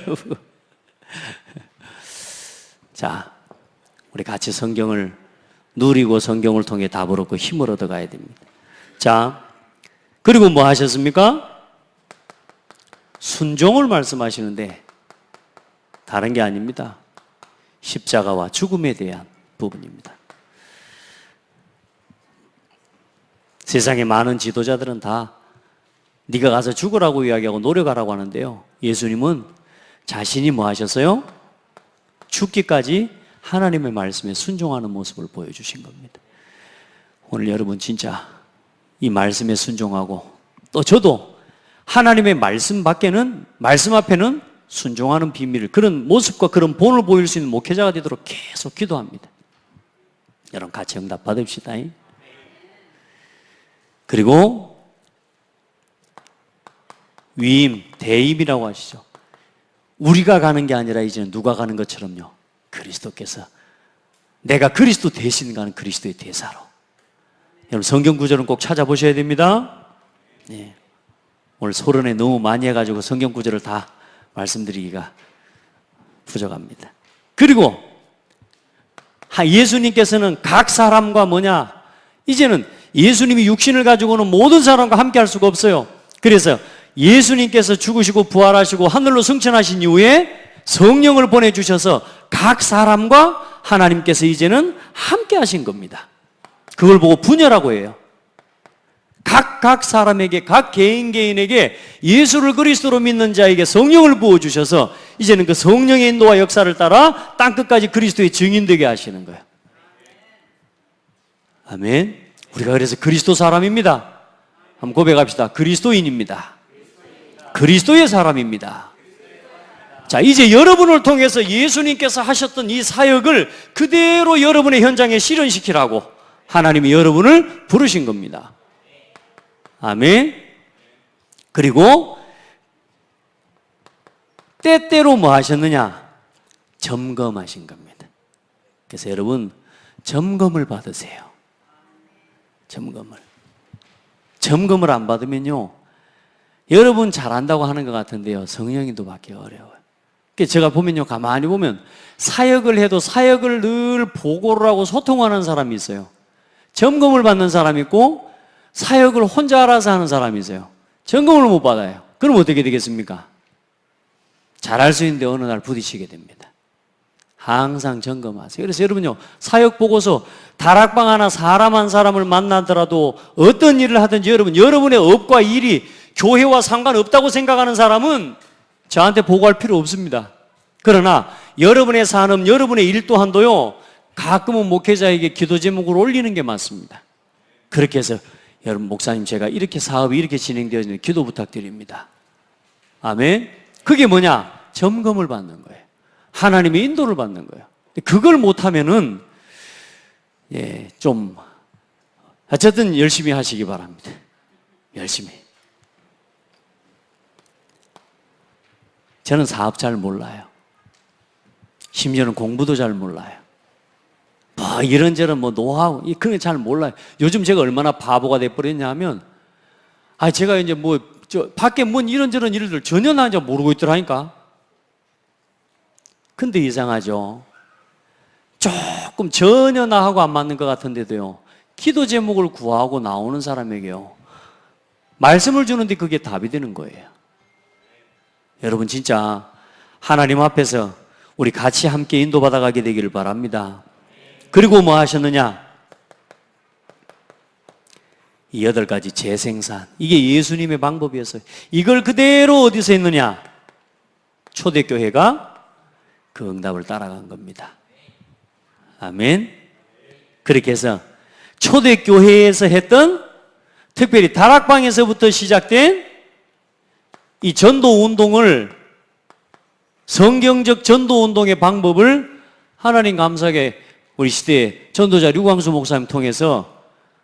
자, 우리 같이 성경을 누리고 성경을 통해 답을 얻고 힘을 얻어가야 됩니다. 자, 그리고 뭐 하셨습니까? 순종을 말씀하시는데 다른 게 아닙니다. 십자가와 죽음에 대한 부분입니다. 세상에 많은 지도자들은 다 네가 가서 죽으라고 이야기하고 노력하라고 하는데요. 예수님은 자신이 뭐 하셨어요? 죽기까지 하나님의 말씀에 순종하는 모습을 보여주신 겁니다. 오늘 여러분 진짜 이 말씀에 순종하고 또 저도 하나님의 말씀 밖에는 말씀 앞에는 순종하는 비밀을 그런 모습과 그런 본을 보일 수 있는 목회자가 되도록 계속 기도합니다. 여러분 같이 응답 받읍시다. 그리고 위임, 대임이라고 하시죠. 우리가 가는 게 아니라 이제는 누가 가는 것처럼요. 그리스도께서 내가 그리스도 대신 가는 그리스도의 대사로. 여러분 성경 구절은 꼭 찾아보셔야 됩니다. 네. 오늘 소론에 너무 많이 해가지고 성경 구절을 다 말씀드리기가 부족합니다. 그리고 예수님께서는 각 사람과 뭐냐? 이제는 예수님이 육신을 가지고는 모든 사람과 함께 할 수가 없어요. 그래서 예수님께서 죽으시고 부활하시고 하늘로 승천하신 이후에 성령을 보내주셔서 각 사람과 하나님께서 이제는 함께 하신 겁니다. 그걸 보고 분열하고 해요. 각 사람에게, 각 개인에게 예수를 그리스도로 믿는 자에게 성령을 부어주셔서 이제는 그 성령의 인도와 역사를 따라 땅끝까지 그리스도의 증인되게 하시는 거예요. 아멘. 우리가 그래서 그리스도 사람입니다. 한번 고백합시다. 그리스도인입니다. 그리스도의 사람입니다. 자, 이제 여러분을 통해서 예수님께서 하셨던 이 사역을 그대로 여러분의 현장에 실현시키라고 하나님이 여러분을 부르신 겁니다. 아멘. 그리고 때때로 뭐 하셨느냐? 점검하신 겁니다. 그래서 여러분 점검을 받으세요. 점검을 안 받으면요 여러분 잘한다고 하는 것 같은데요 성령님도 받기 어려워요. 그래서 제가 보면요 가만히 보면 사역을 해도 사역을 늘 보고를 하고 소통하는 사람이 있어요. 점검을 받는 사람이 있고 사역을 혼자 알아서 하는 사람이 있어요. 점검을 못 받아요. 그럼 어떻게 되겠습니까? 잘할 수 있는데 어느 날 부딪히게 됩니다. 항상 점검하세요. 그래서 여러분요 사역 보고서 다락방 하나 사람 한 사람을 만나더라도 어떤 일을 하든지 여러분의 업과 일이 교회와 상관없다고 생각하는 사람은 저한테 보고할 필요 없습니다. 그러나 여러분의 산업, 여러분의 일 또한도요 가끔은 목회자에게 기도 제목을 올리는 게 맞습니다. 그렇게 해서 여러분 목사님 제가 이렇게 사업이 이렇게 진행되어지는 기도 부탁드립니다. 아멘. 그게 뭐냐? 점검을 받는 거예요. 하나님의 인도를 받는 거예요. 그걸 못하면은 좀 어쨌든 열심히 하시기 바랍니다. 열심히. 저는 사업 잘 몰라요. 심지어는 공부도 잘 몰라요. 뭐 이런저런 뭐 노하우 그런 게 잘 몰라요. 요즘 제가 얼마나 바보가 돼버렸냐 하면 제가 이제 뭐 밖에 뭔 이런저런 일들 전혀 나 이제 모르고 있더라니까. 근데 이상하죠. 조금 전혀 나하고 안 맞는 것 같은데도요 기도 제목을 구하고 나오는 사람에게요 말씀을 주는데 그게 답이 되는 거예요. 여러분 진짜 하나님 앞에서 우리 같이 함께 인도받아 가게 되기를 바랍니다. 그리고 뭐 하셨느냐? 이 8가지 재생산, 이게 예수님의 방법이었어요. 이걸 그대로 어디서 했느냐? 초대교회가 그 응답을 따라간 겁니다. 아멘. 그렇게 해서 초대교회에서 했던 특별히 다락방에서부터 시작된 이 전도운동을 성경적 전도운동의 방법을 하나님 감사하게 우리 시대의 전도자 류광수 목사님 통해서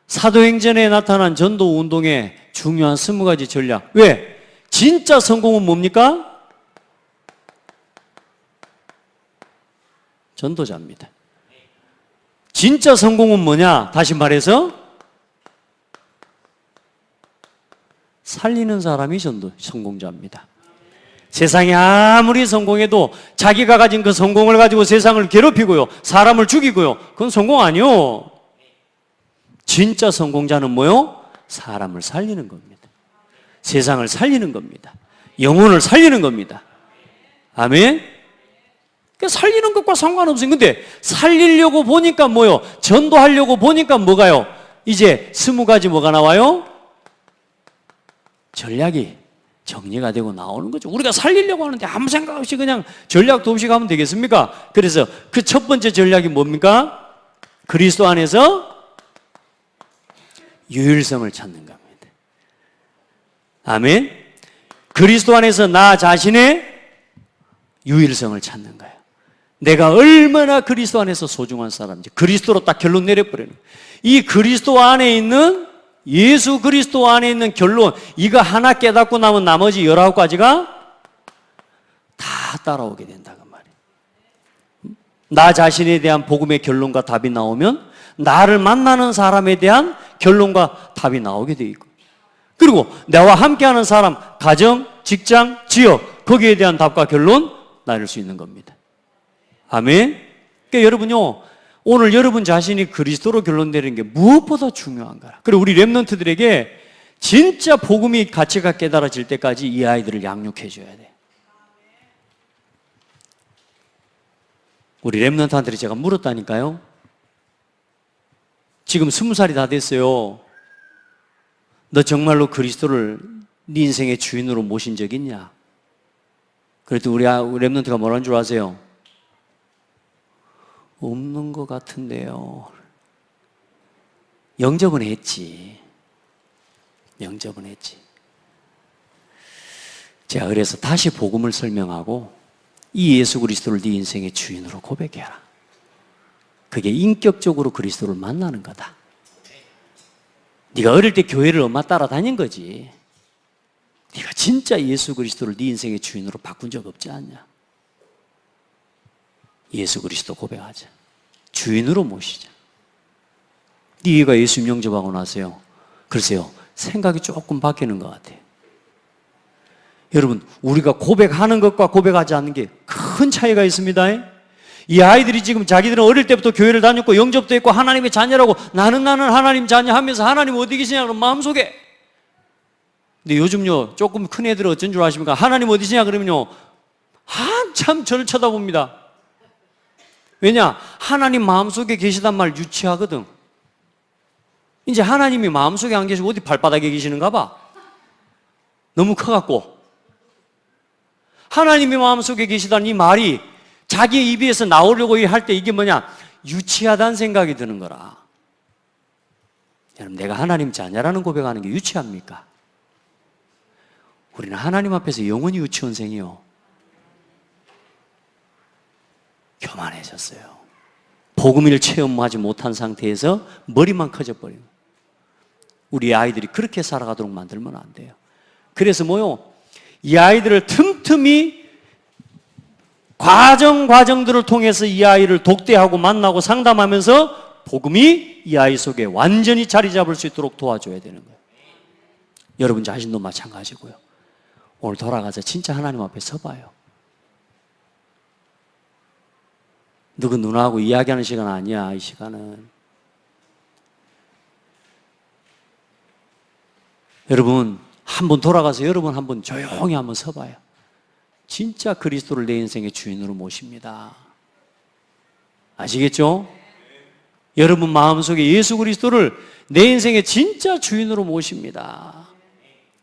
사도행전에 나타난 전도운동의 중요한 20가지 전략. 왜? 진짜 성공은 뭡니까? 전도자입니다. 진짜 성공은 뭐냐? 다시 말해서 살리는 사람이 성공자입니다. 세상이 아무리 성공해도 자기가 가진 그 성공을 가지고 세상을 괴롭히고요, 사람을 죽이고요, 그건 성공 아니요. 진짜 성공자는 뭐요? 사람을 살리는 겁니다. 세상을 살리는 겁니다. 영혼을 살리는 겁니다. 아멘? 그러니까 살리는 것과 상관없어요. 근데 살리려고 보니까 뭐요? 전도하려고 보니까 뭐가요? 이제 20가지 뭐가 나와요? 전략이 정리가 되고 나오는 거죠. 우리가 살리려고 하는데 아무 생각 없이 그냥 전략도 없이 가면 되겠습니까? 그래서 그 첫 번째 전략이 뭡니까? 그리스도 안에서 유일성을 찾는 겁니다. 아멘? 그리스도 안에서 나 자신의 유일성을 찾는 거예요. 내가 얼마나 그리스도 안에서 소중한 사람인지 그리스도로 딱 결론 내려버리는 거예요. 이 그리스도 안에 있는, 예수 그리스도 안에 있는 결론, 이거 하나 깨닫고 나면 나머지 19가지가 다 따라오게 된다 그 말이에요. 나 자신에 대한 복음의 결론과 답이 나오면 나를 만나는 사람에 대한 결론과 답이 나오게 돼 있고, 그리고 나와 함께하는 사람, 가정, 직장, 지역, 거기에 대한 답과 결론 나눌 수 있는 겁니다. 아멘? 그러니까 여러분요, 오늘 여러분 자신이 그리스도로 결론 내리는 게 무엇보다 중요한가. 그리고 우리 랩런트들에게 진짜 복음이 가치가 깨달아질 때까지 이 아이들을 양육해 줘야 돼. 우리 랩런트한테 제가 물었다니까요. 지금 20살이 다 됐어요. 너 정말로 그리스도를 네 인생의 주인으로 모신 적 있냐? 그래도 우리 랩런트가 뭐라는 줄 아세요? 없는 것 같은데요. 영접은 했지. 영접은 했지. 제가 그래서 다시 복음을 설명하고 이 예수 그리스도를 네 인생의 주인으로 고백해라. 그게 인격적으로 그리스도를 만나는 거다. 네가 어릴 때 교회를 엄마 따라다닌 거지. 네가 진짜 예수 그리스도를 네 인생의 주인으로 바꾼 적 없지 않냐? 예수 그리스도 고백하자. 주인으로 모시자. 네가 예수 영접하고 나서요, 글쎄요, 생각이 조금 바뀌는 것 같아요. 여러분, 우리가 고백하는 것과 고백하지 않는 게 큰 차이가 있습니다. 이 아이들이 지금 자기들은 어릴 때부터 교회를 다녔고 영접도 했고 하나님의 자녀라고 나는 하나님 자녀 하면서 하나님 어디 계시냐 그러면 마음속에. 근데 요즘요, 조금 큰 애들은 어쩐 줄 아십니까? 하나님 어디 계시냐 그러면요, 한참 저를 쳐다봅니다. 왜냐? 하나님 마음속에 계시단 말 유치하거든. 이제 하나님이 마음속에 안 계시고 어디 발바닥에 계시는가 봐. 너무 커갖고. 하나님이 마음속에 계시다는 이 말이 자기 입에서 나오려고 할 때 이게 뭐냐? 유치하다는 생각이 드는 거라. 여러분, 내가 하나님 자녀라는 고백하는 게 유치합니까? 우리는 하나님 앞에서 영원히 유치원생이요. 교만해졌어요. 복음을 체험하지 못한 상태에서 머리만 커져버리는. 우리 아이들이 그렇게 살아가도록 만들면 안 돼요. 그래서 뭐요? 이 아이들을 틈틈이 과정들을 통해서 이 아이를 독대하고 만나고 상담하면서 복음이 이 아이 속에 완전히 자리 잡을 수 있도록 도와줘야 되는 거예요. 여러분 자신도 마찬가지고요. 오늘 돌아가서 진짜 하나님 앞에 서봐요. 누구 누나하고 이야기하는 시간 아니야, 이 시간은. 여러분, 한번 돌아가서 여러분 한번 조용히 한번 서봐요. 진짜 그리스도를 내 인생의 주인으로 모십니다. 아시겠죠? 여러분 마음속에 예수 그리스도를 내 인생의 진짜 주인으로 모십니다.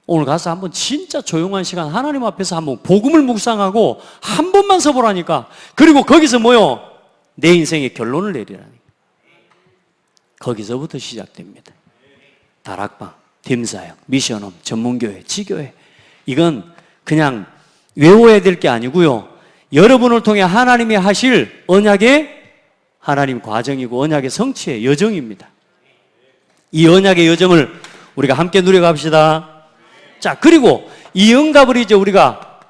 오늘 가서 한번 진짜 조용한 시간 하나님 앞에서 한번 복음을 묵상하고 한 번만 서보라니까. 그리고 거기서 뭐요? 내 인생의 결론을 내리라니까. 거기서부터 시작됩니다. 다락방, 딤사역, 미션홈, 전문교회, 지교회. 이건 그냥 외워야 될 게 아니고요. 여러분을 통해 하나님이 하실 언약의 하나님 과정이고 언약의 성취의 여정입니다. 이 언약의 여정을 우리가 함께 누려갑시다. 자, 그리고 이 응답을 이제 우리가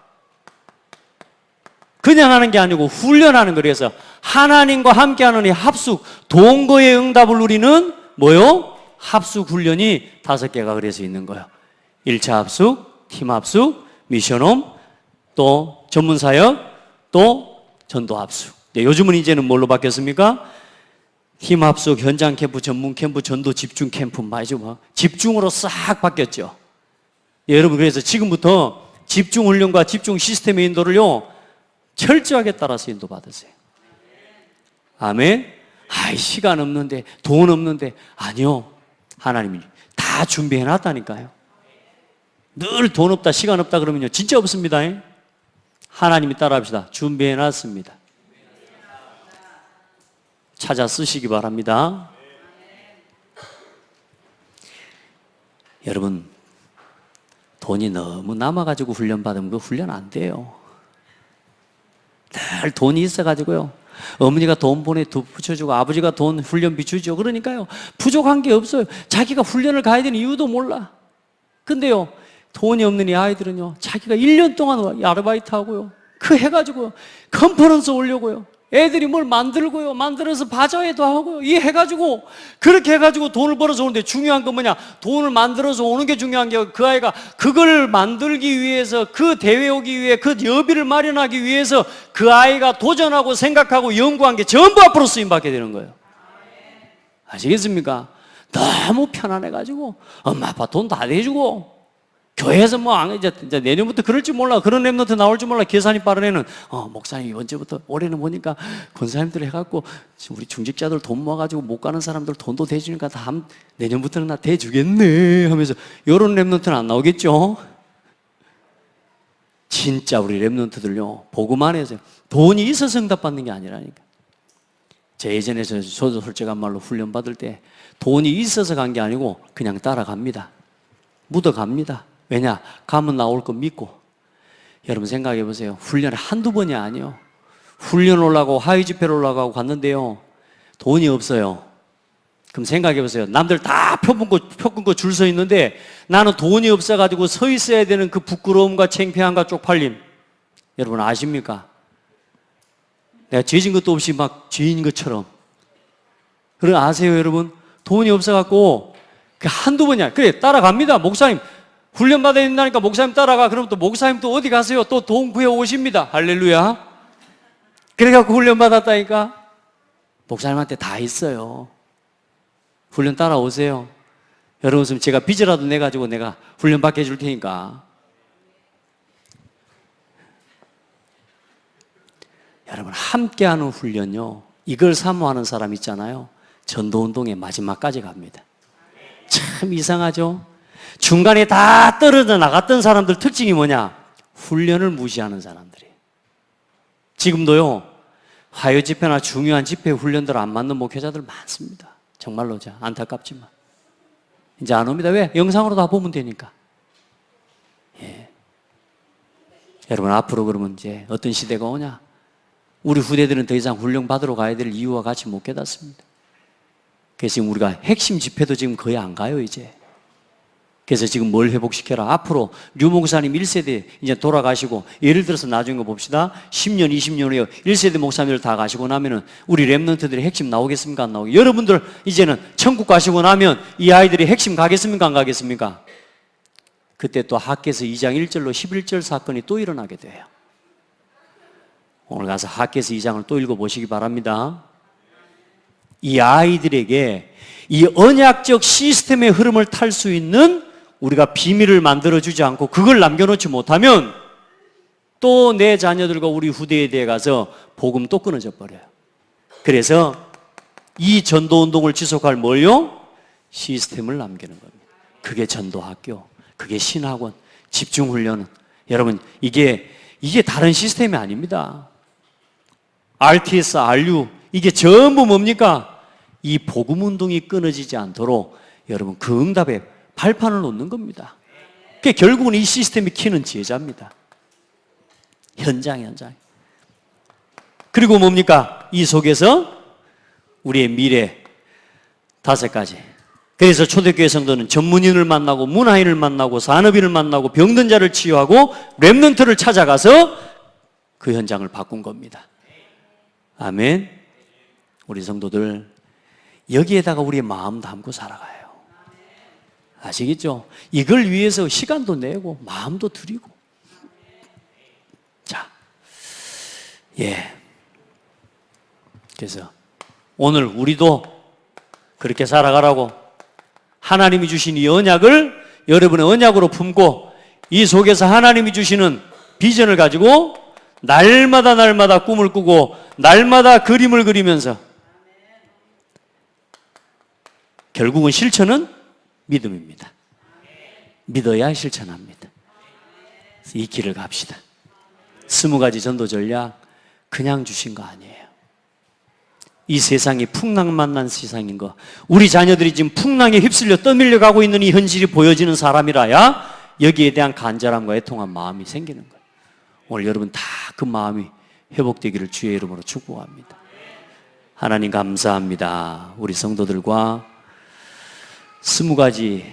그냥 하는 게 아니고 훈련하는 거예요. 그래서 하나님과 함께하는 이 합숙, 동거의 응답을 누리는 뭐요? 합숙 훈련이 5개가 그래서 있는 거예요. 1차 합숙, 팀 합숙, 미션홈, 또 전문사역, 또 전도 합숙. 네, 요즘은 이제는 뭘로 바뀌었습니까? 팀 합숙, 현장 캠프, 전문 캠프, 전도 집중 캠프, 집중으로 싹 바뀌었죠. 예, 여러분, 그래서 지금부터 집중 훈련과 집중 시스템의 인도를요, 철저하게 따라서 인도받으세요. 아멘. 시간 없는데, 돈 없는데. 아니요. 하나님이 다 준비해 놨다니까요. 늘 돈 없다, 시간 없다 그러면요, 진짜 없습니다. 하나님이 따라합시다. 준비해 놨습니다. 찾아 쓰시기 바랍니다. 여러분, 돈이 너무 남아가지고 훈련받으면 그 훈련 안 돼요. 늘 돈이 있어가지고요, 어머니가 돈 보내 붙여주고 아버지가 돈 훈련비 주죠. 그러니까요, 부족한 게 없어요. 자기가 훈련을 가야 되는 이유도 몰라. 근데요, 돈이 없는 이 아이들은요, 자기가 1년 동안 아르바이트 하고요, 그 해가지고요, 컨퍼런스 오려고요, 애들이 뭘 만들고요, 만들어서 바자회도 하고요, 이 해가지고, 그렇게 해가지고 돈을 벌어서 오는데, 중요한 건 뭐냐? 돈을 만들어서 오는 게 중요한 게, 그 아이가 그걸 만들기 위해서, 그 대회 오기 위해, 그 여비를 마련하기 위해서 그 아이가 도전하고 생각하고 연구한 게 전부 앞으로 쓰임받게 되는 거예요. 아시겠습니까? 너무 편안해가지고 엄마 아빠 돈 다 내주고, 교회에서 이제 내년부터 그럴지 몰라, 그런 랩런트 나올지 몰라. 계산이 빠른 애는 목사님 이번 주부터, 올해는 보니까 권사님들 해갖고 우리 중직자들 돈 모아가지고 못 가는 사람들 돈도 대주니까 내년부터는 나 대주겠네 하면서, 이런 랩런트는 안 나오겠죠. 진짜 우리 랩런트들요, 복음 안에서 돈이 있어서 응답받는 게 아니라니까. 제 예전에 저도 솔직한 말로 훈련 받을 때 돈이 있어서 간 게 아니고 그냥 따라갑니다. 묻어갑니다. 왜냐? 가면 나올 거 믿고. 여러분 생각해 보세요. 훈련이 한두 번이 아니에요. 훈련 올라가고 하위 집회를 올라가고 갔는데요, 돈이 없어요. 그럼 생각해 보세요. 남들 다 표 끊고 줄 서 있는데 나는 돈이 없어가지고 서 있어야 되는 그 부끄러움과 창피함과 쪽팔림, 여러분 아십니까? 내가 죄진 것도 없이 막 죄인 것처럼. 그럼 아세요, 여러분? 돈이 없어갖고 그 한두 번이야. 그래, 따라갑니다. 목사님 훈련 받아야 된다니까 목사님 따라가. 그럼 또 목사님 또 어디 가세요? 또 돈 구해 오십니다. 할렐루야. 그래갖고 훈련 받았다니까. 목사님한테 다 있어요. 훈련 따라오세요. 여러분, 제가 빚이라도 내가지고 내가 훈련 받게 해줄 테니까. 여러분, 함께하는 훈련요, 이걸 사모하는 사람 있잖아요, 전도운동의 마지막까지 갑니다. 참 이상하죠? 중간에 다 떨어져 나갔던 사람들 특징이 뭐냐? 훈련을 무시하는 사람들이에요. 지금도요, 화요 집회나 중요한 집회 훈련들 안 맞는 목회자들 많습니다. 정말로 안타깝지만 이제 안 옵니다. 왜? 영상으로 다 보면 되니까. 예. 여러분, 앞으로 그러면 이제 어떤 시대가 오냐? 우리 후대들은 더 이상 훈련 받으러 가야 될 이유와 같이 못 깨닫습니다. 그래서 지금 우리가 핵심 집회도 지금 거의 안 가요, 이제. 그래서 지금 뭘 회복시켜라? 앞으로 류 목사님 1세대 이제 돌아가시고, 예를 들어서 나중에 거 봅시다. 10년, 20년 후에 1세대 목사님들 다 가시고 나면은 우리 랩런트들의 핵심 나오겠습니까? 안 나오겠습니까? 여러분들 이제는 천국 가시고 나면 이 아이들이 핵심 가겠습니까? 안 가겠습니까? 그때 또 학개서 2장 1절로 11절 사건이 또 일어나게 돼요. 오늘 가서 학개서 2장을 또 읽어보시기 바랍니다. 이 아이들에게 이 언약적 시스템의 흐름을 탈 수 있는 우리가 비밀을 만들어주지 않고 그걸 남겨놓지 못하면 또 내 자녀들과 우리 후대에 대해 가서 복음 또 끊어져 버려요. 그래서 이 전도운동을 지속할 뭘요? 시스템을 남기는 겁니다. 그게 전도학교, 그게 신학원, 집중훈련은, 여러분 이게 다른 시스템이 아닙니다. RTS, RU, 이게 전부 뭡니까? 이 복음운동이 끊어지지 않도록 여러분 그 응답에 발판을 놓는 겁니다. 그게 결국은 이 시스템이 키는 제자입니다. 현장. 그리고 뭡니까? 이 속에서 우리의 미래 5가지. 그래서 초대교회 성도는 전문인을 만나고 문화인을 만나고 산업인을 만나고 병든 자를 치유하고 렘넌트를 찾아가서 그 현장을 바꾼 겁니다. 아멘. 우리 성도들 여기에다가 우리의 마음 담고 살아가요. 아시겠죠? 이걸 위해서 시간도 내고 마음도 드리고. 자, 그래서 오늘 우리도 그렇게 살아가라고 하나님이 주신 이 언약을 여러분의 언약으로 품고 이 속에서 하나님이 주시는 비전을 가지고 날마다 꿈을 꾸고 날마다 그림을 그리면서 결국은 실천은 믿음입니다. 믿어야 실천합니다. 이 길을 갑시다. 20가지 전도 전략 그냥 주신 거 아니에요. 이 세상이 풍랑만난 세상인 거, 우리 자녀들이 지금 풍랑에 휩쓸려 떠밀려 가고 있는 이 현실이 보여지는 사람이라야 여기에 대한 간절함과 애통한 마음이 생기는 거예요. 오늘 여러분 다 그 마음이 회복되기를 주의 이름으로 축복합니다. 하나님 감사합니다. 우리 성도들과 20가지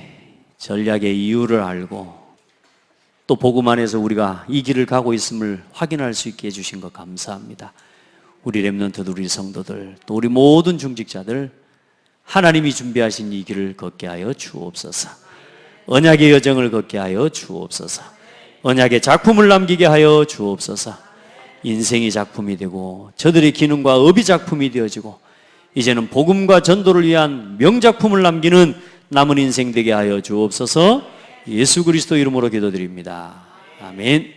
전략의 이유를 알고 또 복음 안에서 우리가 이 길을 가고 있음을 확인할 수 있게 해주신 것 감사합니다. 우리 렘넌트들, 우리 성도들, 또 우리 모든 중직자들 하나님이 준비하신 이 길을 걷게 하여 주옵소서. 언약의 여정을 걷게 하여 주옵소서. 언약의 작품을 남기게 하여 주옵소서. 인생이 작품이 되고 저들의 기능과 업이 작품이 되어지고 이제는 복음과 전도를 위한 명작품을 남기는 남은 인생 되게 하여 주옵소서. 예수 그리스도 이름으로 기도드립니다. 아멘.